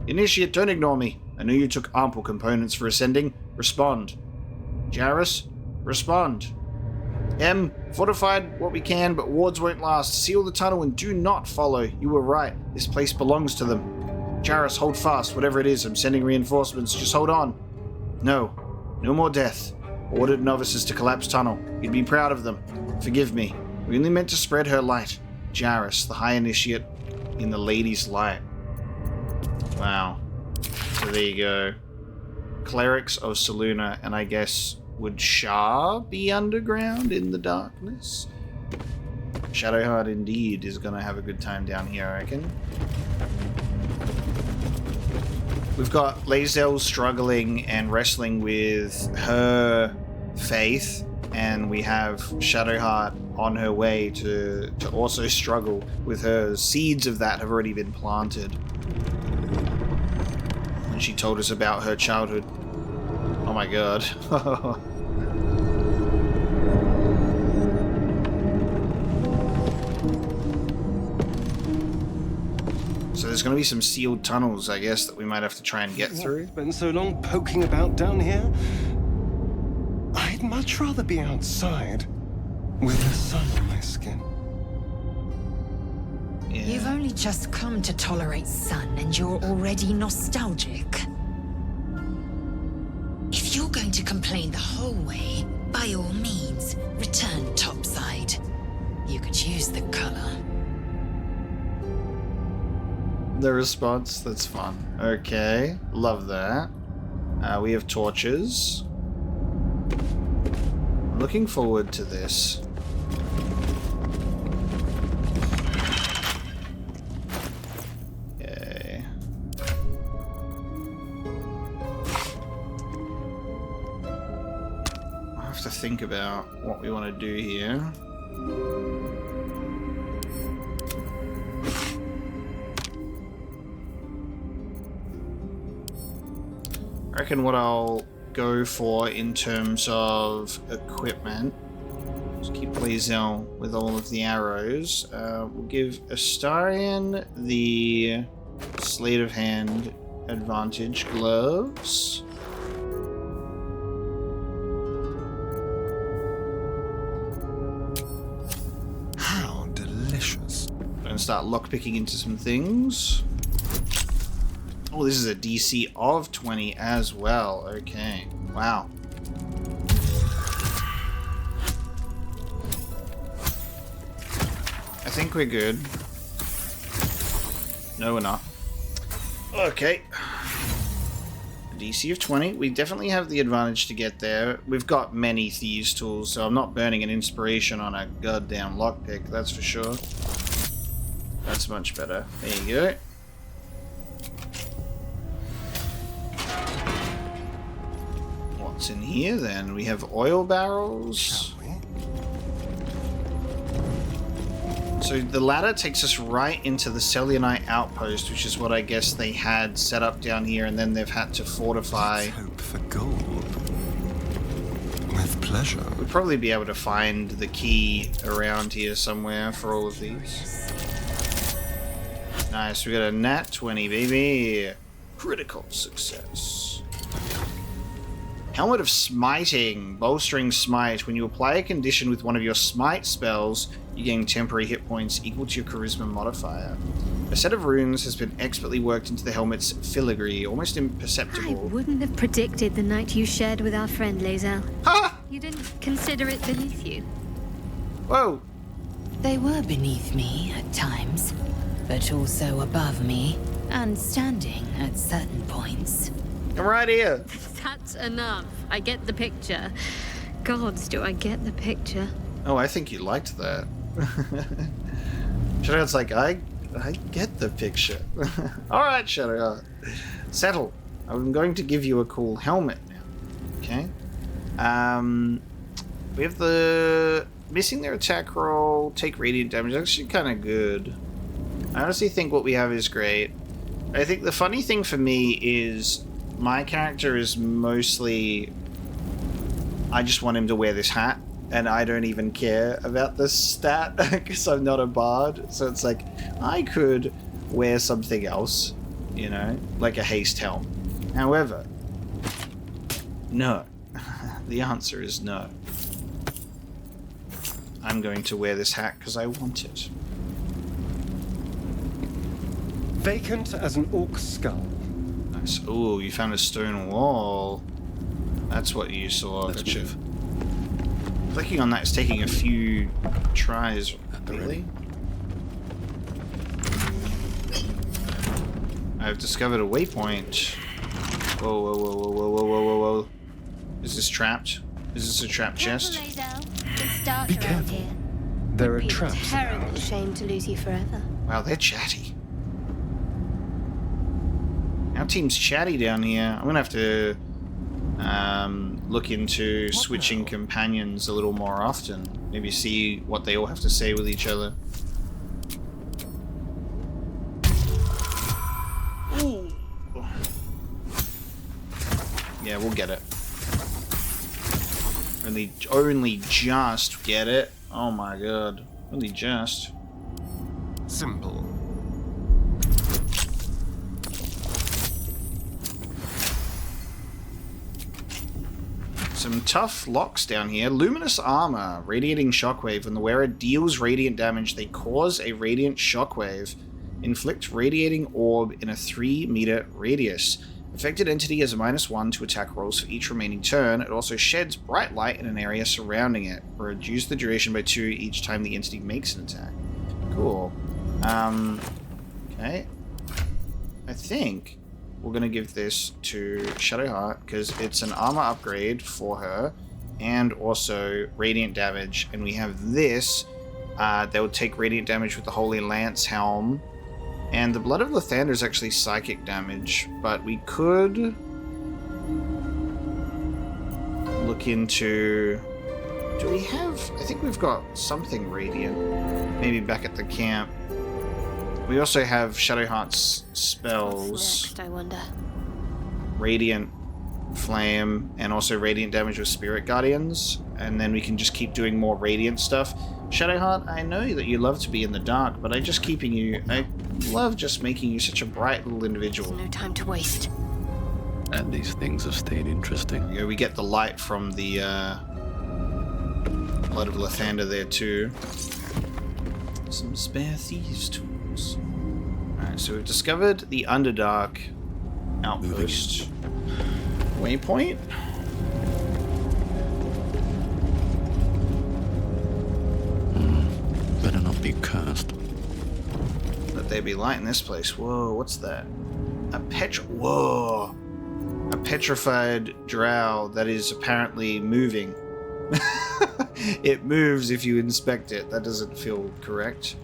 Initiate, don't ignore me. I know you took ample components for ascending. Respond. Jarrus, respond. Fortified what we can, but wards won't last. Seal the tunnel and do not follow. You were right. This place belongs to them. Jarrus, hold fast. Whatever it is, I'm sending reinforcements. Just hold on. No. No more death. Ordered novices to collapse tunnel. You'd be proud of them. Forgive me. We only meant to spread her light. Jarrus, the High Initiate in the Lady's Light. Wow. So there you go. Clerics of Seluna, and I guess... would Shah be underground in the darkness? Shadowheart indeed is going to have a good time down here, I reckon. We've got Lae'zel struggling and wrestling with her faith, and we have Shadowheart on her way to also struggle with her. Seeds of that have already been planted. And she told us about her childhood. Oh my god. So there's going to be some sealed tunnels, I guess, that we might have to try and get through. Spent so long poking about down here. I'd much rather be outside with the sun on my skin. Yeah. You've only just come to tolerate sun and you're already nostalgic. If you're going to complain the whole way, by all means, return topside. You could use the color. The response, that's fun. Okay, love that. We have torches. I'm looking forward to this. Okay. I have to think about what we want to do here. I reckon what I'll go for in terms of equipment, just keep Lae'zel with all of the arrows. We'll give Astarion the sleight of hand advantage gloves. How delicious. I'm gonna start lockpicking into some things. Oh, this is a DC of 20 as well. Okay. Wow. I think we're good. No, we're not. Okay. A DC of 20. We definitely have the advantage to get there. We've got many thieves tools, so I'm not burning an inspiration on a goddamn lockpick, that's for sure. That's much better. There you go. What's in here then? We have oil barrels. So the ladder takes us right into the Selionite outpost, which is what I guess they had set up down here, and then they've had to fortify. Let's hope for gold. With pleasure. We'll probably be able to find the key around here somewhere for all of these. Nice, we got a nat 20, baby. Critical success. Helmet of Smiting. Bolstering Smite. When you apply a condition with one of your Smite spells, you gain temporary hit points equal to your Charisma modifier. A set of runes has been expertly worked into the helmet's filigree, almost imperceptible. I wouldn't have predicted the night you shared with our friend Lae'zel. Ha! You didn't consider it beneath you. Whoa! They were beneath me at times, but also above me, and standing at certain points. I'm right here. That's enough. I get the picture. Gods, do I get the picture? Oh, I think you liked that. Shadowheart's like, I get the picture. Alright, Shadowheart. Settle. I'm going to give you a cool helmet now. Okay. We have the missing their attack roll, take radiant damage. That's actually kind of good. I honestly think what we have is great. I think the funny thing for me is my character is mostly, I just want him to wear this hat, and I don't even care about this stat because I'm not a bard. So it's like, I could wear something else, you know, like a haste helm. However, no. The answer is no. I'm going to wear this hat because I want it. Vacant as an orc skull. Nice. Ooh, you found a stone wall. That's what you saw. Gotcha. Clicking on that is taking a few tries. Really? I've discovered a waypoint. Whoa, whoa, whoa, whoa, whoa, whoa, whoa, whoa. Is this trapped? Is this a trapped chest? Be careful. There are traps. Terrible shame to lose you forever. Wow, they're chatty. Our team's chatty down here. I'm gonna have to look into switching companions a little more often. Maybe see what they all have to say with each other. Ooh. Yeah, we'll get it. Only just get it. Oh my god. Only just. Simple. Some tough locks down here. Luminous armor, radiating shockwave. When the wearer deals radiant damage, they cause a radiant shockwave. Inflict radiating orb in a 3-meter radius. Affected entity has a -1 to attack rolls for each remaining turn. It also sheds bright light in an area surrounding it. Reduce the duration by 2 each time the entity makes an attack. Cool. Okay. I think we're going to give this to Shadowheart because it's an armor upgrade for her and also radiant damage. And we have this. They will take radiant damage with the Holy Lance Helm. And the Blood of Lathander is actually psychic damage, but we could look into... Do we have... I think we've got something radiant. Maybe back at the camp. We also have Shadowheart's spells. What's next, I wonder? Radiant Flame, and also radiant damage with Spirit Guardians. And then we can just keep doing more radiant stuff. Shadowheart, I know that you love to be in the dark, but I love just making you such a bright little individual. There's no time to waste. And these things have stayed interesting. Yeah, we get the light from the Blood of Lathander there too. Some spare thieves tools. Alright, so we've discovered the Underdark outpost. Waypoint? Better not be cursed. Let there be light in this place. Whoa, what's that? Whoa! A petrified drow that is apparently moving. It moves if you inspect it. That doesn't feel correct.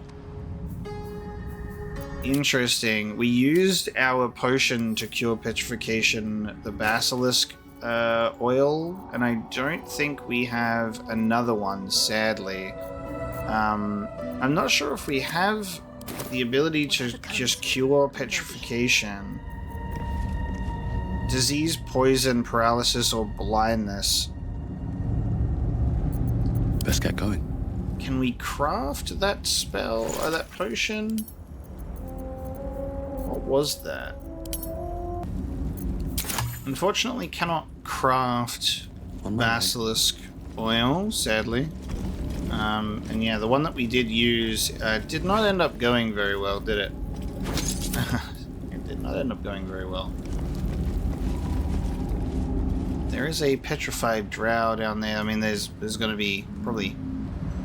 Interesting. We used our potion to cure petrification, the basilisk oil, and I don't think we have another one, sadly. I'm not sure if we have the ability to just cure petrification. Disease, poison, paralysis, or blindness. Best get going. Can we craft that spell or that potion? What was that? Unfortunately, cannot craft basilisk oil, sadly. And yeah, the one that we did use did not end up going very well, did it? It did not end up going very well. There is a petrified drow down there. I mean, there's going to be probably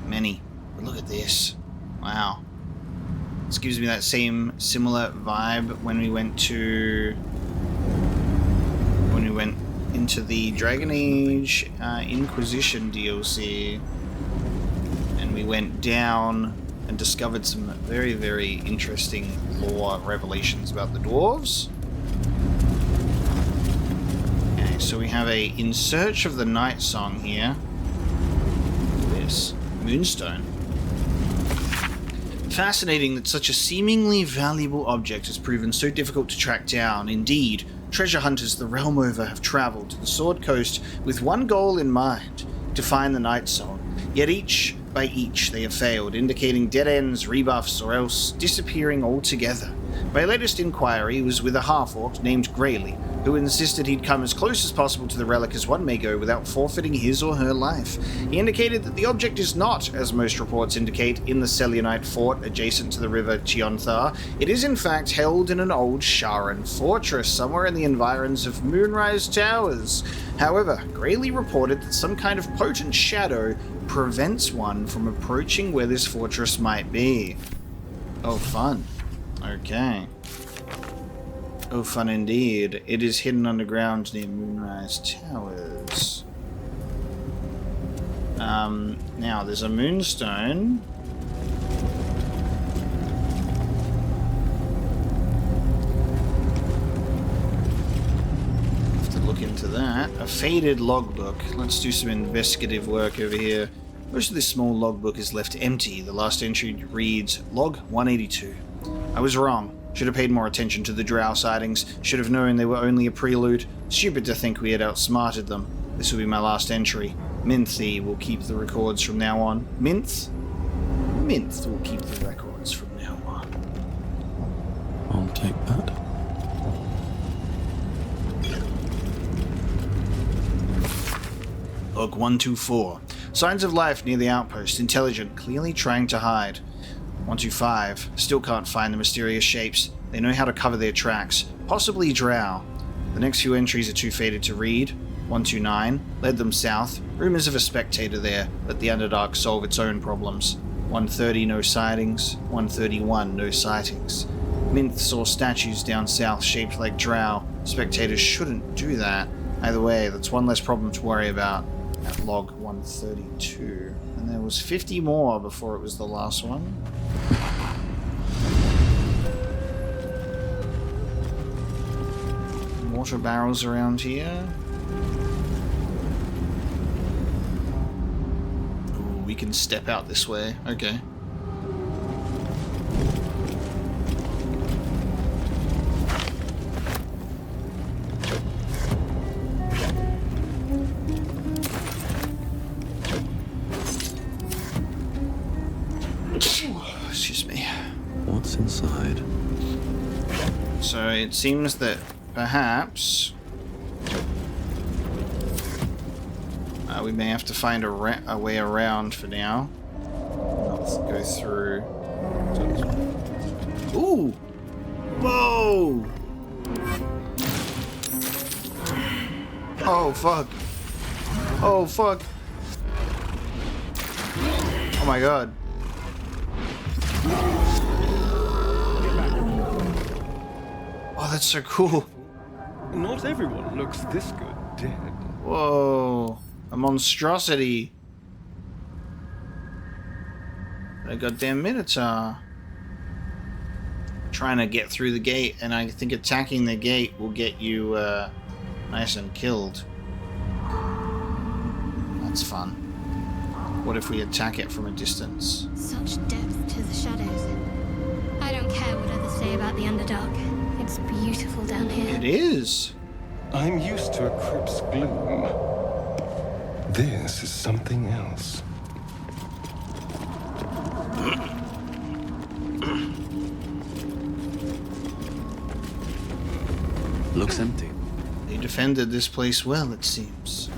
many. But look at this. Wow. This gives me that same similar vibe when we went into the Dragon Age Inquisition DLC. And we went down and discovered some very, very interesting lore revelations about the dwarves. Okay, so we have a In Search of the Night Song here. This moonstone. Fascinating that such a seemingly valuable object has proven so difficult to track down. Indeed, treasure hunters the realm over have traveled to the Sword Coast with one goal in mind: to find the Night Song. Yet each by each they have failed, indicating dead ends, rebuffs, or else disappearing altogether. My latest inquiry was with a half-orc named Greylee, who insisted he'd come as close as possible to the relic as one may go without forfeiting his or her life. He indicated that the object is not, as most reports indicate, in the Selionite fort adjacent to the river Chionthar. It is in fact held in an old Sharan fortress somewhere in the environs of Moonrise Towers. However, Greylee reported that some kind of potent shadow prevents one from approaching where this fortress might be. Oh, fun. Okay. Oh, fun indeed. It is hidden underground near Moonrise Towers. Now, there's a moonstone. Have to look into that. A faded logbook. Let's do some investigative work over here. Most of this small logbook is left empty. The last entry reads, Log 182. I was wrong. Should have paid more attention to the drow sightings. Should have known they were only a prelude. Stupid to think we had outsmarted them. This will be my last entry. Minthy will keep the records from now on. Minth will keep the records from now on. I'll take that. Log 124. Signs of life near the outpost. Intelligent, clearly trying to hide. 125. Still can't find the mysterious shapes. They know how to cover their tracks. Possibly drow. The next few entries are too faded to read. 129. Led them south. Rumors of a spectator there. Let the Underdark solve its own problems. 130. No sightings. 131. No sightings. Minth saw statues down south shaped like drow. Spectators shouldn't do that. Either way, that's one less problem to worry about. At log 132. And there was 50 more before it was the last one. Water barrels around here. Ooh, we can step out this way. Okay. Excuse me. What's inside? So it seems that perhaps we may have to find a way around for now. Let's go through. Ooh! Whoa! Oh fuck! Oh fuck! Oh my god! Oh, that's so cool. Not everyone looks this good dead. Whoa. A monstrosity. A goddamn minotaur. Trying to get through the gate, and I think attacking the gate will get you nice and killed. That's fun. What if we attack it from a distance? Such depth to the shadows. I don't care what others say about the Underdark. It's beautiful down here. It is. I'm used to a crypt's gloom. This is something else. Looks empty. They defended this place well, it seems.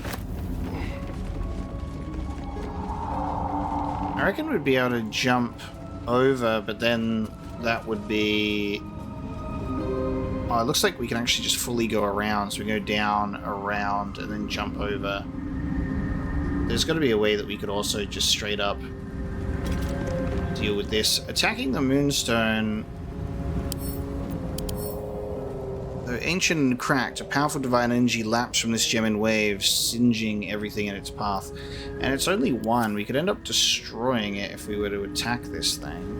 I reckon we'd be able to jump over, but then that would be... Oh, it looks like we can actually just fully go around. So we go down, around, and then jump over. There's got to be a way that we could also just straight up deal with this. Attacking the Moonstone... Though ancient and cracked, a powerful divine energy laps from this gem in waves, singeing everything in its path. And it's only one. We could end up destroying it if we were to attack this thing.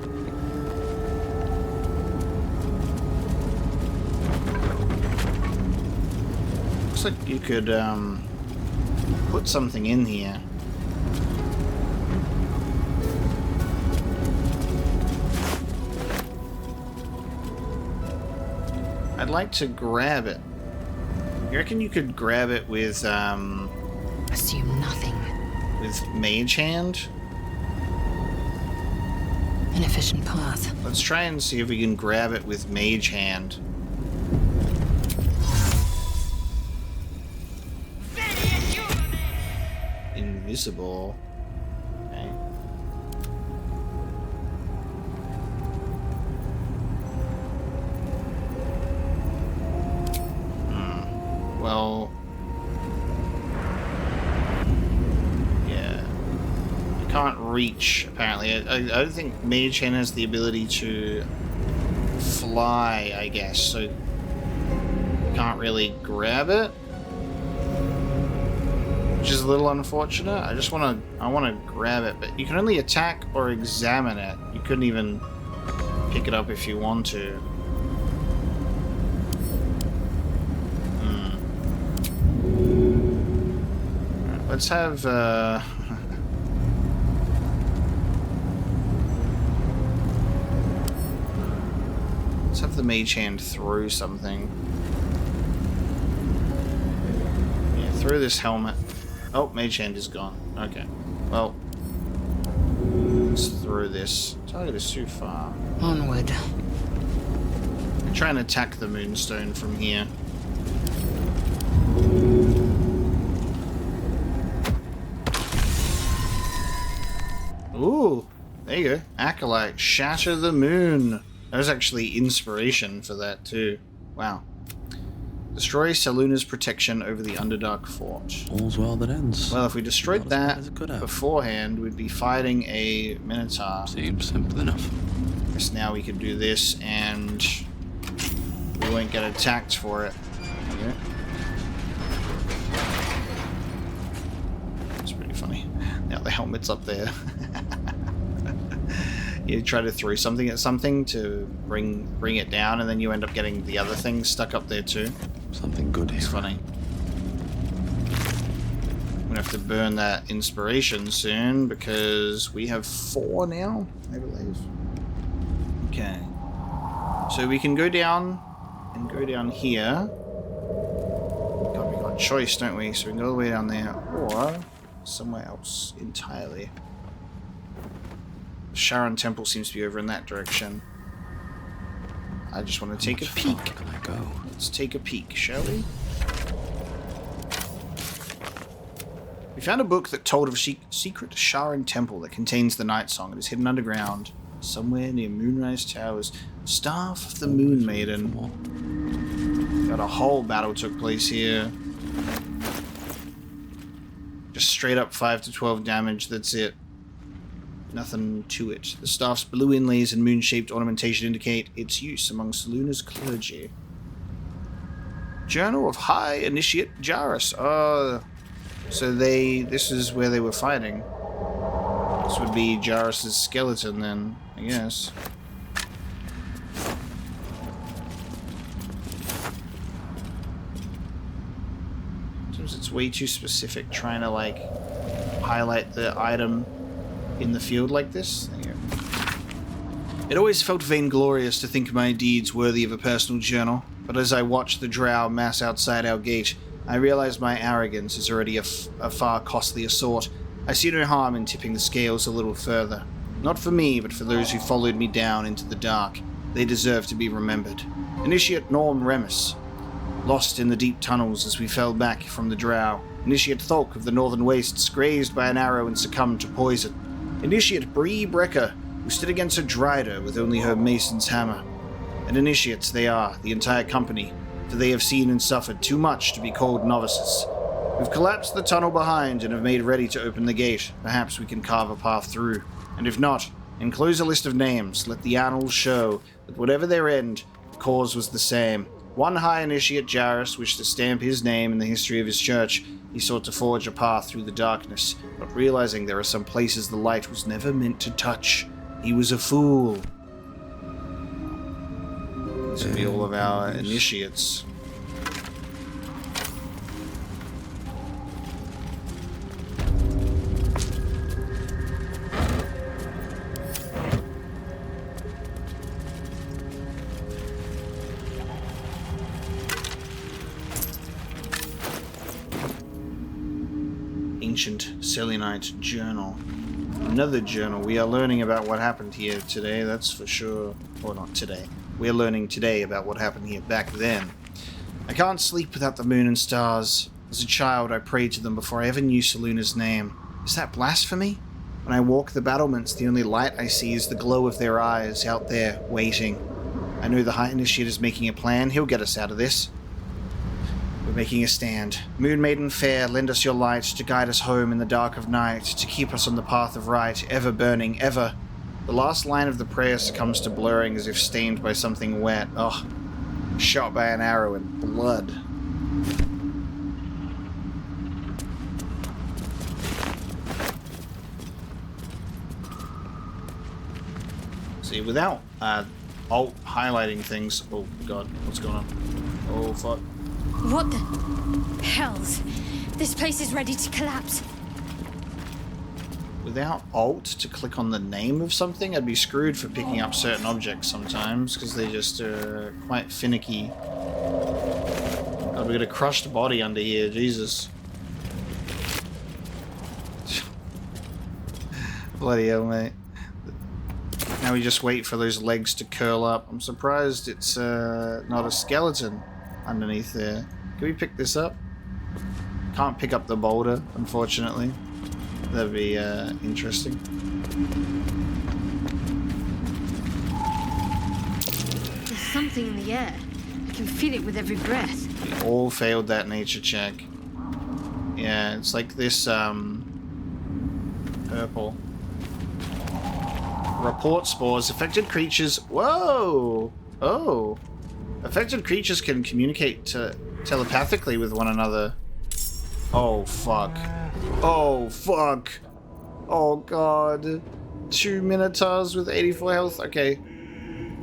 Looks like you could put something in here. I'd like to grab it. You reckon you could grab it with Assume nothing. with Mage Hand? An efficient path. Let's try and see if we can grab it with Mage Hand. Invisible. Okay. Well, yeah. I can't reach, apparently. I don't think Mage Hand has the ability to fly, I guess, so can't really grab it. Which is a little unfortunate. I want to grab it, but you can only attack or examine it. You couldn't even pick it up if you want to. Alright, let's have let's have the Mage Hand throw something. Yeah, throw this helmet. Oh, Mage Hand is gone. Okay. Well, let's throw this. Target is too far. Onward. Try and attack the moonstone from here. Ooh, there you go. Acolyte, shatter the moon. That was actually inspiration for that too. Wow. Destroy Saluna's protection over the Underdark fort. All's well that ends. Well, if we destroyed that beforehand, we'd be fighting a minotaur. Seems simple enough. Guess now we can do this and we won't get attacked for it. Yeah. That's pretty funny. Now the helmet's up there. You try to throw something at something to bring it down, and then you end up getting the other thing stuck up there too. Something good here. It's funny. I'm gonna have to burn that inspiration soon because we have 4 now, I believe. Okay. So we can go down and go down here. God, we got choice, don't we? So we can go all the way down there or somewhere else entirely. Sharon Temple seems to be over in that direction. I just want to take a peek. Can I go? Let's take a peek, shall we? We found a book that told of a secret Sharon Temple that contains the Night Song. It is hidden underground, somewhere near Moonrise Towers. Staff of the Moon Maiden. Got a whole battle took place here. Just straight up 5 to 12 damage, that's it. Nothing to it. The staff's blue inlays and moon-shaped ornamentation indicate its use among Saluna's clergy. Journal of High Initiate Jarus. Oh, so this is where they were fighting. This would be Jarus' skeleton then, I guess. Seems it's way too specific trying to like highlight the item in the field like this. There you go. It always felt vainglorious to think my deeds worthy of a personal journal, but as I watched the drow mass outside our gate, I realized my arrogance is already a far costlier sort. I see no harm in tipping the scales a little further. Not for me, but for those who followed me down into the dark. They deserve to be remembered. Initiate Norm Remus, lost in the deep tunnels as we fell back from the drow. Initiate Thulk of the Northern Wastes, grazed by an arrow and succumbed to poison. Initiate Bree Brecker, who stood against a Dryder with only her mason's hammer. And initiates they are, the entire company, for they have seen and suffered too much to be called novices. We've collapsed the tunnel behind and have made ready to open the gate. Perhaps we can carve a path through. And if not, enclose a list of names. Let the annals show that whatever their end, the cause was the same. One High Initiate Jarus wished to stamp his name in the history of his church. He sought to forge a path through the darkness, but realizing there are some places the light was never meant to touch, he was a fool. This would be all of our initiates. Ancient Selenite Journal. Another journal. We are learning about what happened here today, that's for sure. Or not today. We are learning today about what happened here back then. I can't sleep without the moon and stars. As a child, I prayed to them before I ever knew Saluna's name. Is that blasphemy? When I walk the battlements, the only light I see is the glow of their eyes out there, waiting. I know the High Initiate is making a plan. He'll get us out of this. We're making a stand. Moon Maiden fair, lend us your light to guide us home in the dark of night, to keep us on the path of right, ever burning, ever. The last line of the prayer succumbs to blurring as if stained by something wet. Ugh. Shot by an arrow in blood. See, without alt highlighting things... Oh, God. What's going on? Oh, fuck. What the hells? This place is ready to collapse. Without alt to click on the name of something, I'd be screwed for picking up certain objects sometimes, because they just are quite finicky. God, we got a crushed body under here, Jesus. Bloody hell, mate. Now we just wait for those legs to curl up. I'm surprised it's not a skeleton underneath there. Can we pick this up? Can't pick up the boulder, unfortunately. That'd be interesting. There's something in the air. I can feel it with every breath. We all failed that nature check. Yeah, it's like this purple. Report spores. Affected creatures. Whoa! Oh. Affected creatures can communicate telepathically with one another. Oh, fuck. Oh, fuck. Oh, God. 2 minotaurs with 84 health. Okay.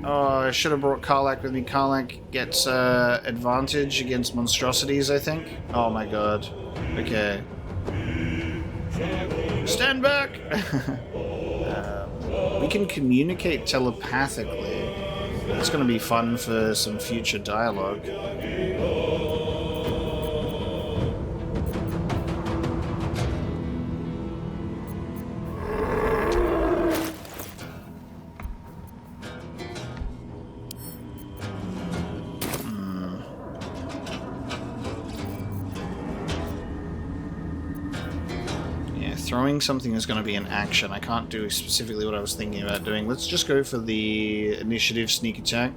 Oh, I should have brought Karlach with me. Karlach gets advantage against monstrosities, I think. Oh, my God. Okay. Stand back! We can communicate telepathically. It's going to be fun for some future dialogue. Throwing something is going to be an action. I can't do specifically what I was thinking about doing. Let's just go for the initiative sneak attack.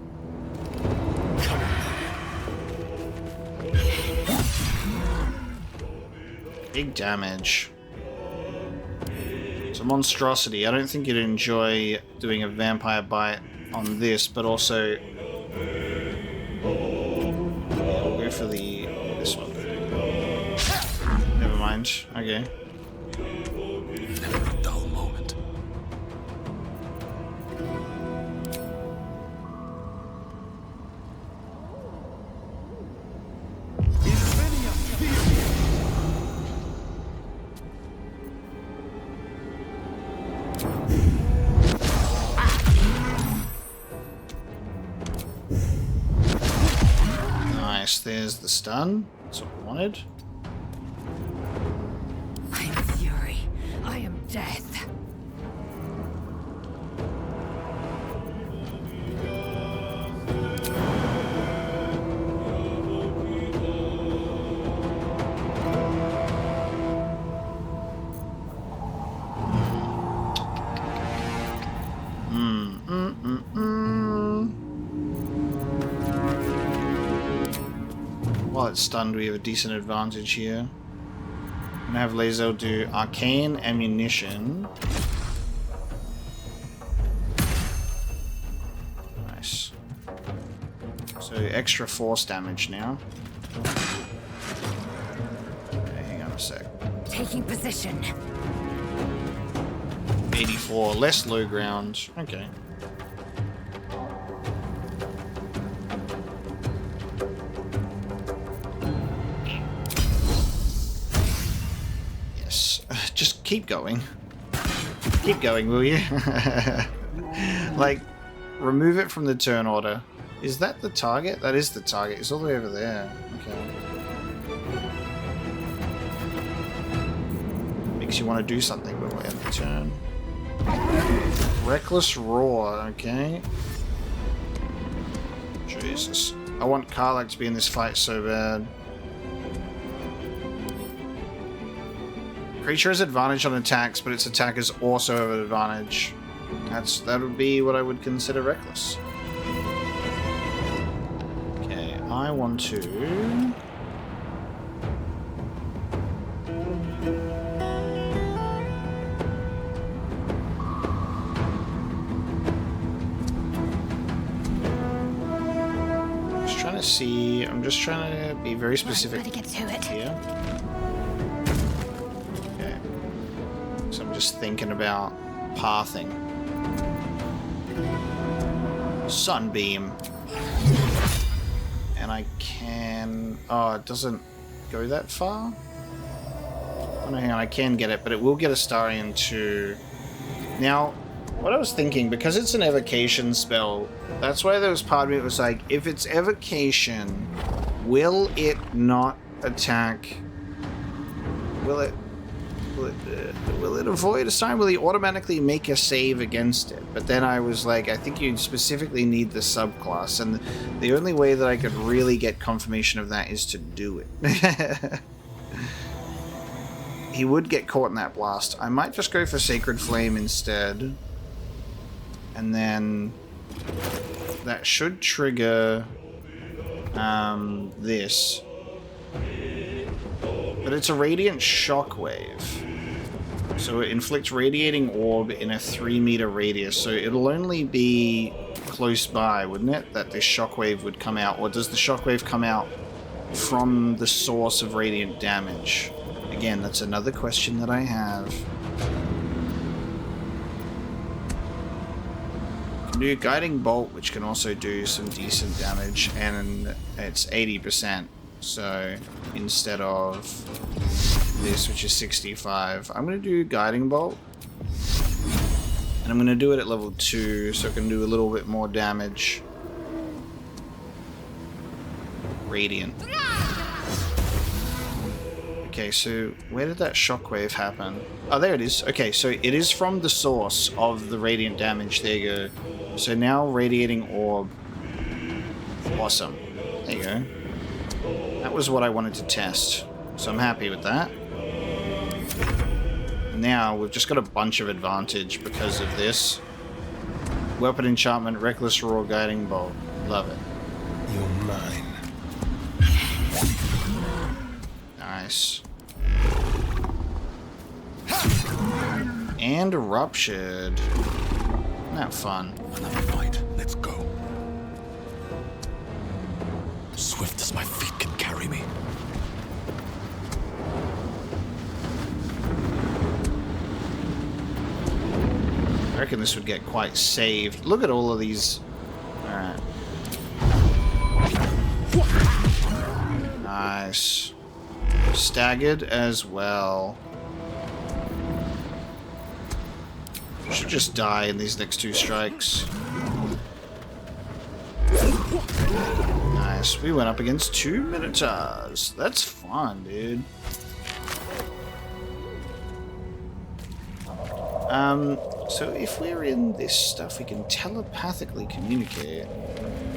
Big damage. It's a monstrosity. I don't think you'd enjoy doing a vampire bite on this, but also... Yeah, we'll go for this one. Never mind. Okay. There's the stun. That's what I wanted. I am fury. I am death. While it's stunned, we have a decent advantage here. I'm gonna have Lae'zel do arcane ammunition. Nice. So extra force damage now. Okay, hang on a sec. Taking position. 84, less low ground. Okay. Just keep going. Keep going, will you? Like, remove it from the turn order. Is that the target? That is the target. It's all the way over there. Okay. Makes you want to do something, but we'll end the turn. Reckless Roar, okay. Jesus. I want Karlach to be in this fight so bad. Creature has advantage on attacks, but its attack is also have an advantage. That would be what I would consider reckless. Okay, I want to... I'm just trying to be very specific here. Okay. So I'm just thinking about pathing. Sunbeam. And I can... Oh, it doesn't go that far? Oh, no, hang on, I can get it, but it will get Astarion to... Now, what I was thinking, because it's an evocation spell, that's why there was part of me that was like, if it's evocation, will it not attack? Will it? Will it avoid a sign? Will he automatically make a save against it? But then I was like, I think you specifically need the subclass, and the only way that I could really get confirmation of that is to do it. He would get caught in that blast. I might just go for Sacred Flame instead. And then that should trigger this. But it's a Radiant Shockwave. So it inflicts Radiating Orb in a 3-meter radius. So it'll only be close by, wouldn't it? That this Shockwave would come out. Or does the Shockwave come out from the source of Radiant damage? Again, that's another question that I have. Can do Guiding Bolt, which can also do some decent damage, and it's 80%. So instead of this, which is 65, I'm going to do Guiding Bolt. And I'm going to do it at level 2, so it can do a little bit more damage. Radiant. Okay, so where did that shockwave happen? Oh, there it is. Okay, so it is from the source of the radiant damage. There you go. So now Radiating Orb. Awesome. There you go. That was what I wanted to test. So I'm happy with that. Now we've just got a bunch of advantage because of this. Weapon Enchantment, Reckless Roar, Guiding Bolt. Love it. You're mine. Nice. And Ruptured. Isn't that fun? Another fight. Let's go. Swift as my feet can carry me. I reckon this would get quite saved. Look at all of these. Alright. Nice. Staggered as well. Should just die in these next 2 strikes. Nice. We went up against 2 minotaurs. That's fun, dude. So if we're in this stuff, we can telepathically communicate.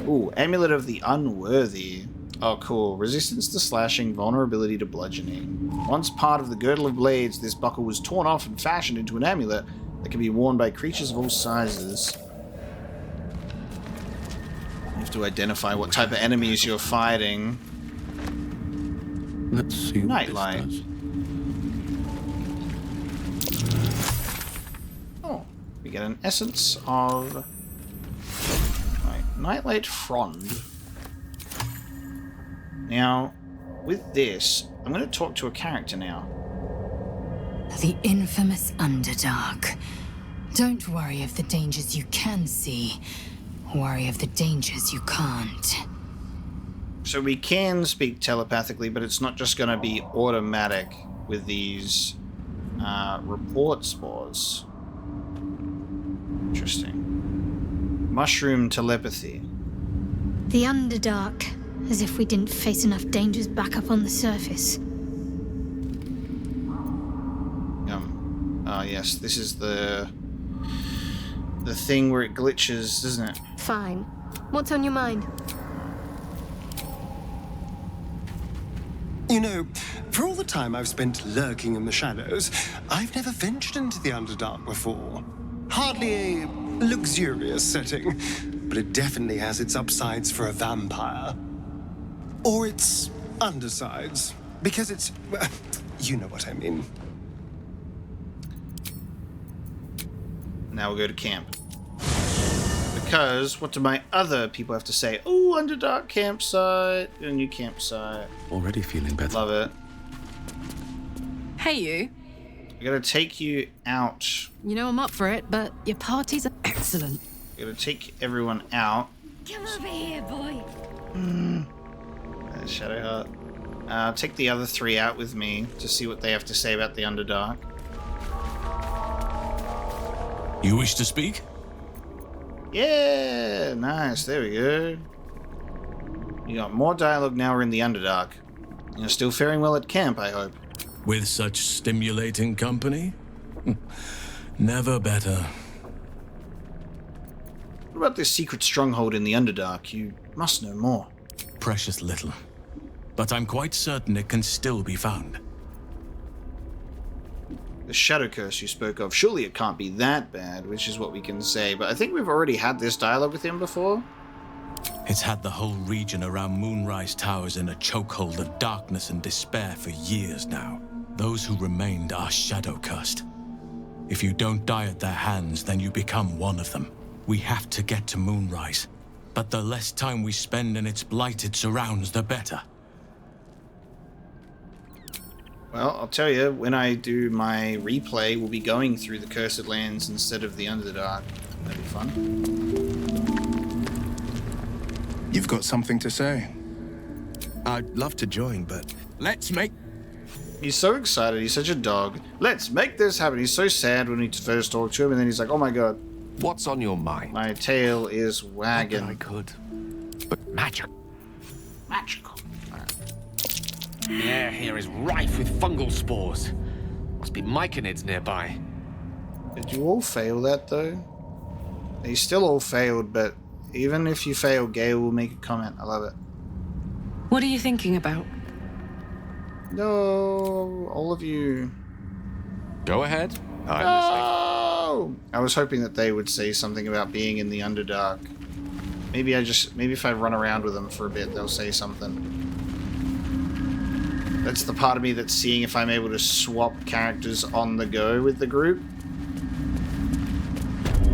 Ooh, Amulet of the Unworthy. Oh, cool. Resistance to slashing, vulnerability to bludgeoning. Once part of the Girdle of Blades, this buckle was torn off and fashioned into an amulet that can be worn by creatures of all sizes. You have to identify what type of enemies you're fighting. Let's see. Nightlight. Oh, we get an essence of Nightlight Frond. Now, with this, I'm going to talk to a character now. The infamous Underdark. Don't worry of the dangers you can see. Worry of the dangers you can't. So we can speak telepathically, but it's not just going to be automatic with these report spores. Interesting. Mushroom telepathy. The Underdark. As if we didn't face enough dangers back up on the surface. Oh yes, this is the thing where it glitches, isn't it? Fine. What's on your mind? You know, for all the time I've spent lurking in the shadows, I've never ventured into the Underdark before. Hardly a luxurious setting, but it definitely has its upsides for a vampire. Or its undersides, because it's... well, you know what I mean. Now we'll go to camp. Because, what do my other people have to say? Oh, Underdark campsite. A new campsite. Already feeling better. Love it. Hey, you. I gotta take you out. You know I'm up for it, but your parties are excellent. I gotta take everyone out. Come over here, boy. Shadowheart. I'll take the other 3 out with me to see what they have to say about the Underdark. You wish to speak? Yeah, nice. There we go. You got more dialogue now we're in the Underdark. You're still faring well at camp, I hope. With such stimulating company? Never better. What about this secret stronghold in the Underdark? You must know more. Precious little. But I'm quite certain it can still be found. The shadow curse you spoke of, surely it can't be that bad, which is what we can say, but I think we've already had this dialogue with him before. It's had the whole region around Moonrise Towers in a chokehold of darkness and despair for years now. Those who remained are shadow cursed. If you don't die at their hands, then you become one of them. We have to get to Moonrise, but the less time we spend in its blighted surrounds, the better. Well, I'll tell you, when I do my replay, we'll be going through the Cursed Lands instead of the Underdark. That'd be fun. You've got something to say? I'd love to join, but let's make... He's so excited. He's such a dog. Let's make this happen. He's so sad when we first talk to him, and then he's like, oh my god. What's on your mind? My tail is wagging. I could. But magic. Magical. The air here is rife with fungal spores. Must be myconids nearby. Did you all fail that, though? You still all failed, but even if you fail, Gale will make a comment. I love it. What are you thinking about? No, all of you. Go ahead. I'm listening. I was hoping that they would say something about being in the Underdark. Maybe if I run around with them for a bit, they'll say something. That's the part of me that's seeing if I'm able to swap characters on the go with the group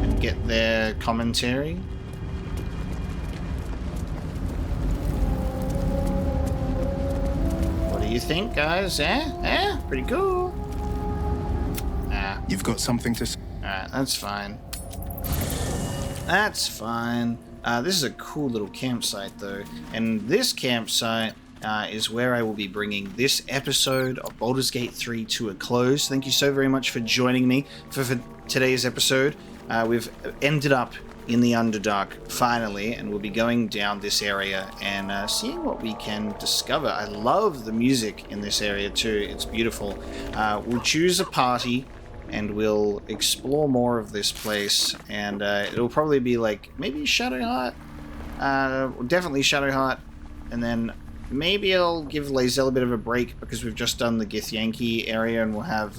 and get their commentary. What do you think, guys? Pretty cool. You've got something to say? Alright, that's fine. That's fine. This is a cool little campsite, though. And this campsite is where I will be bringing this episode of Baldur's Gate 3 to a close. Thank you so very much for joining me for today's episode. We've ended up in the Underdark, finally, and we'll be going down this area and seeing what we can discover. I love the music in this area, too. It's beautiful. We'll choose a party, and we'll explore more of this place, and it'll probably be like, maybe Shadowheart? Definitely Shadowheart, and then maybe I'll give Lae'zel a bit of a break because we've just done the Githyanki area and we'll have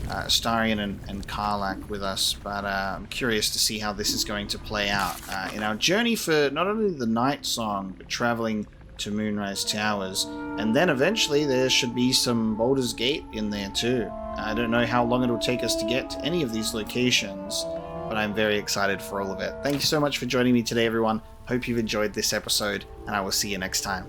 Astarion and Karlach with us. But I'm curious to see how this is going to play out in our journey for not only the Night Song, but traveling to Moonrise Towers. And then eventually there should be some Baldur's Gate in there too. I don't know how long it'll take us to get to any of these locations, but I'm very excited for all of it. Thank you so much for joining me today, everyone. Hope you've enjoyed this episode, and I will see you next time.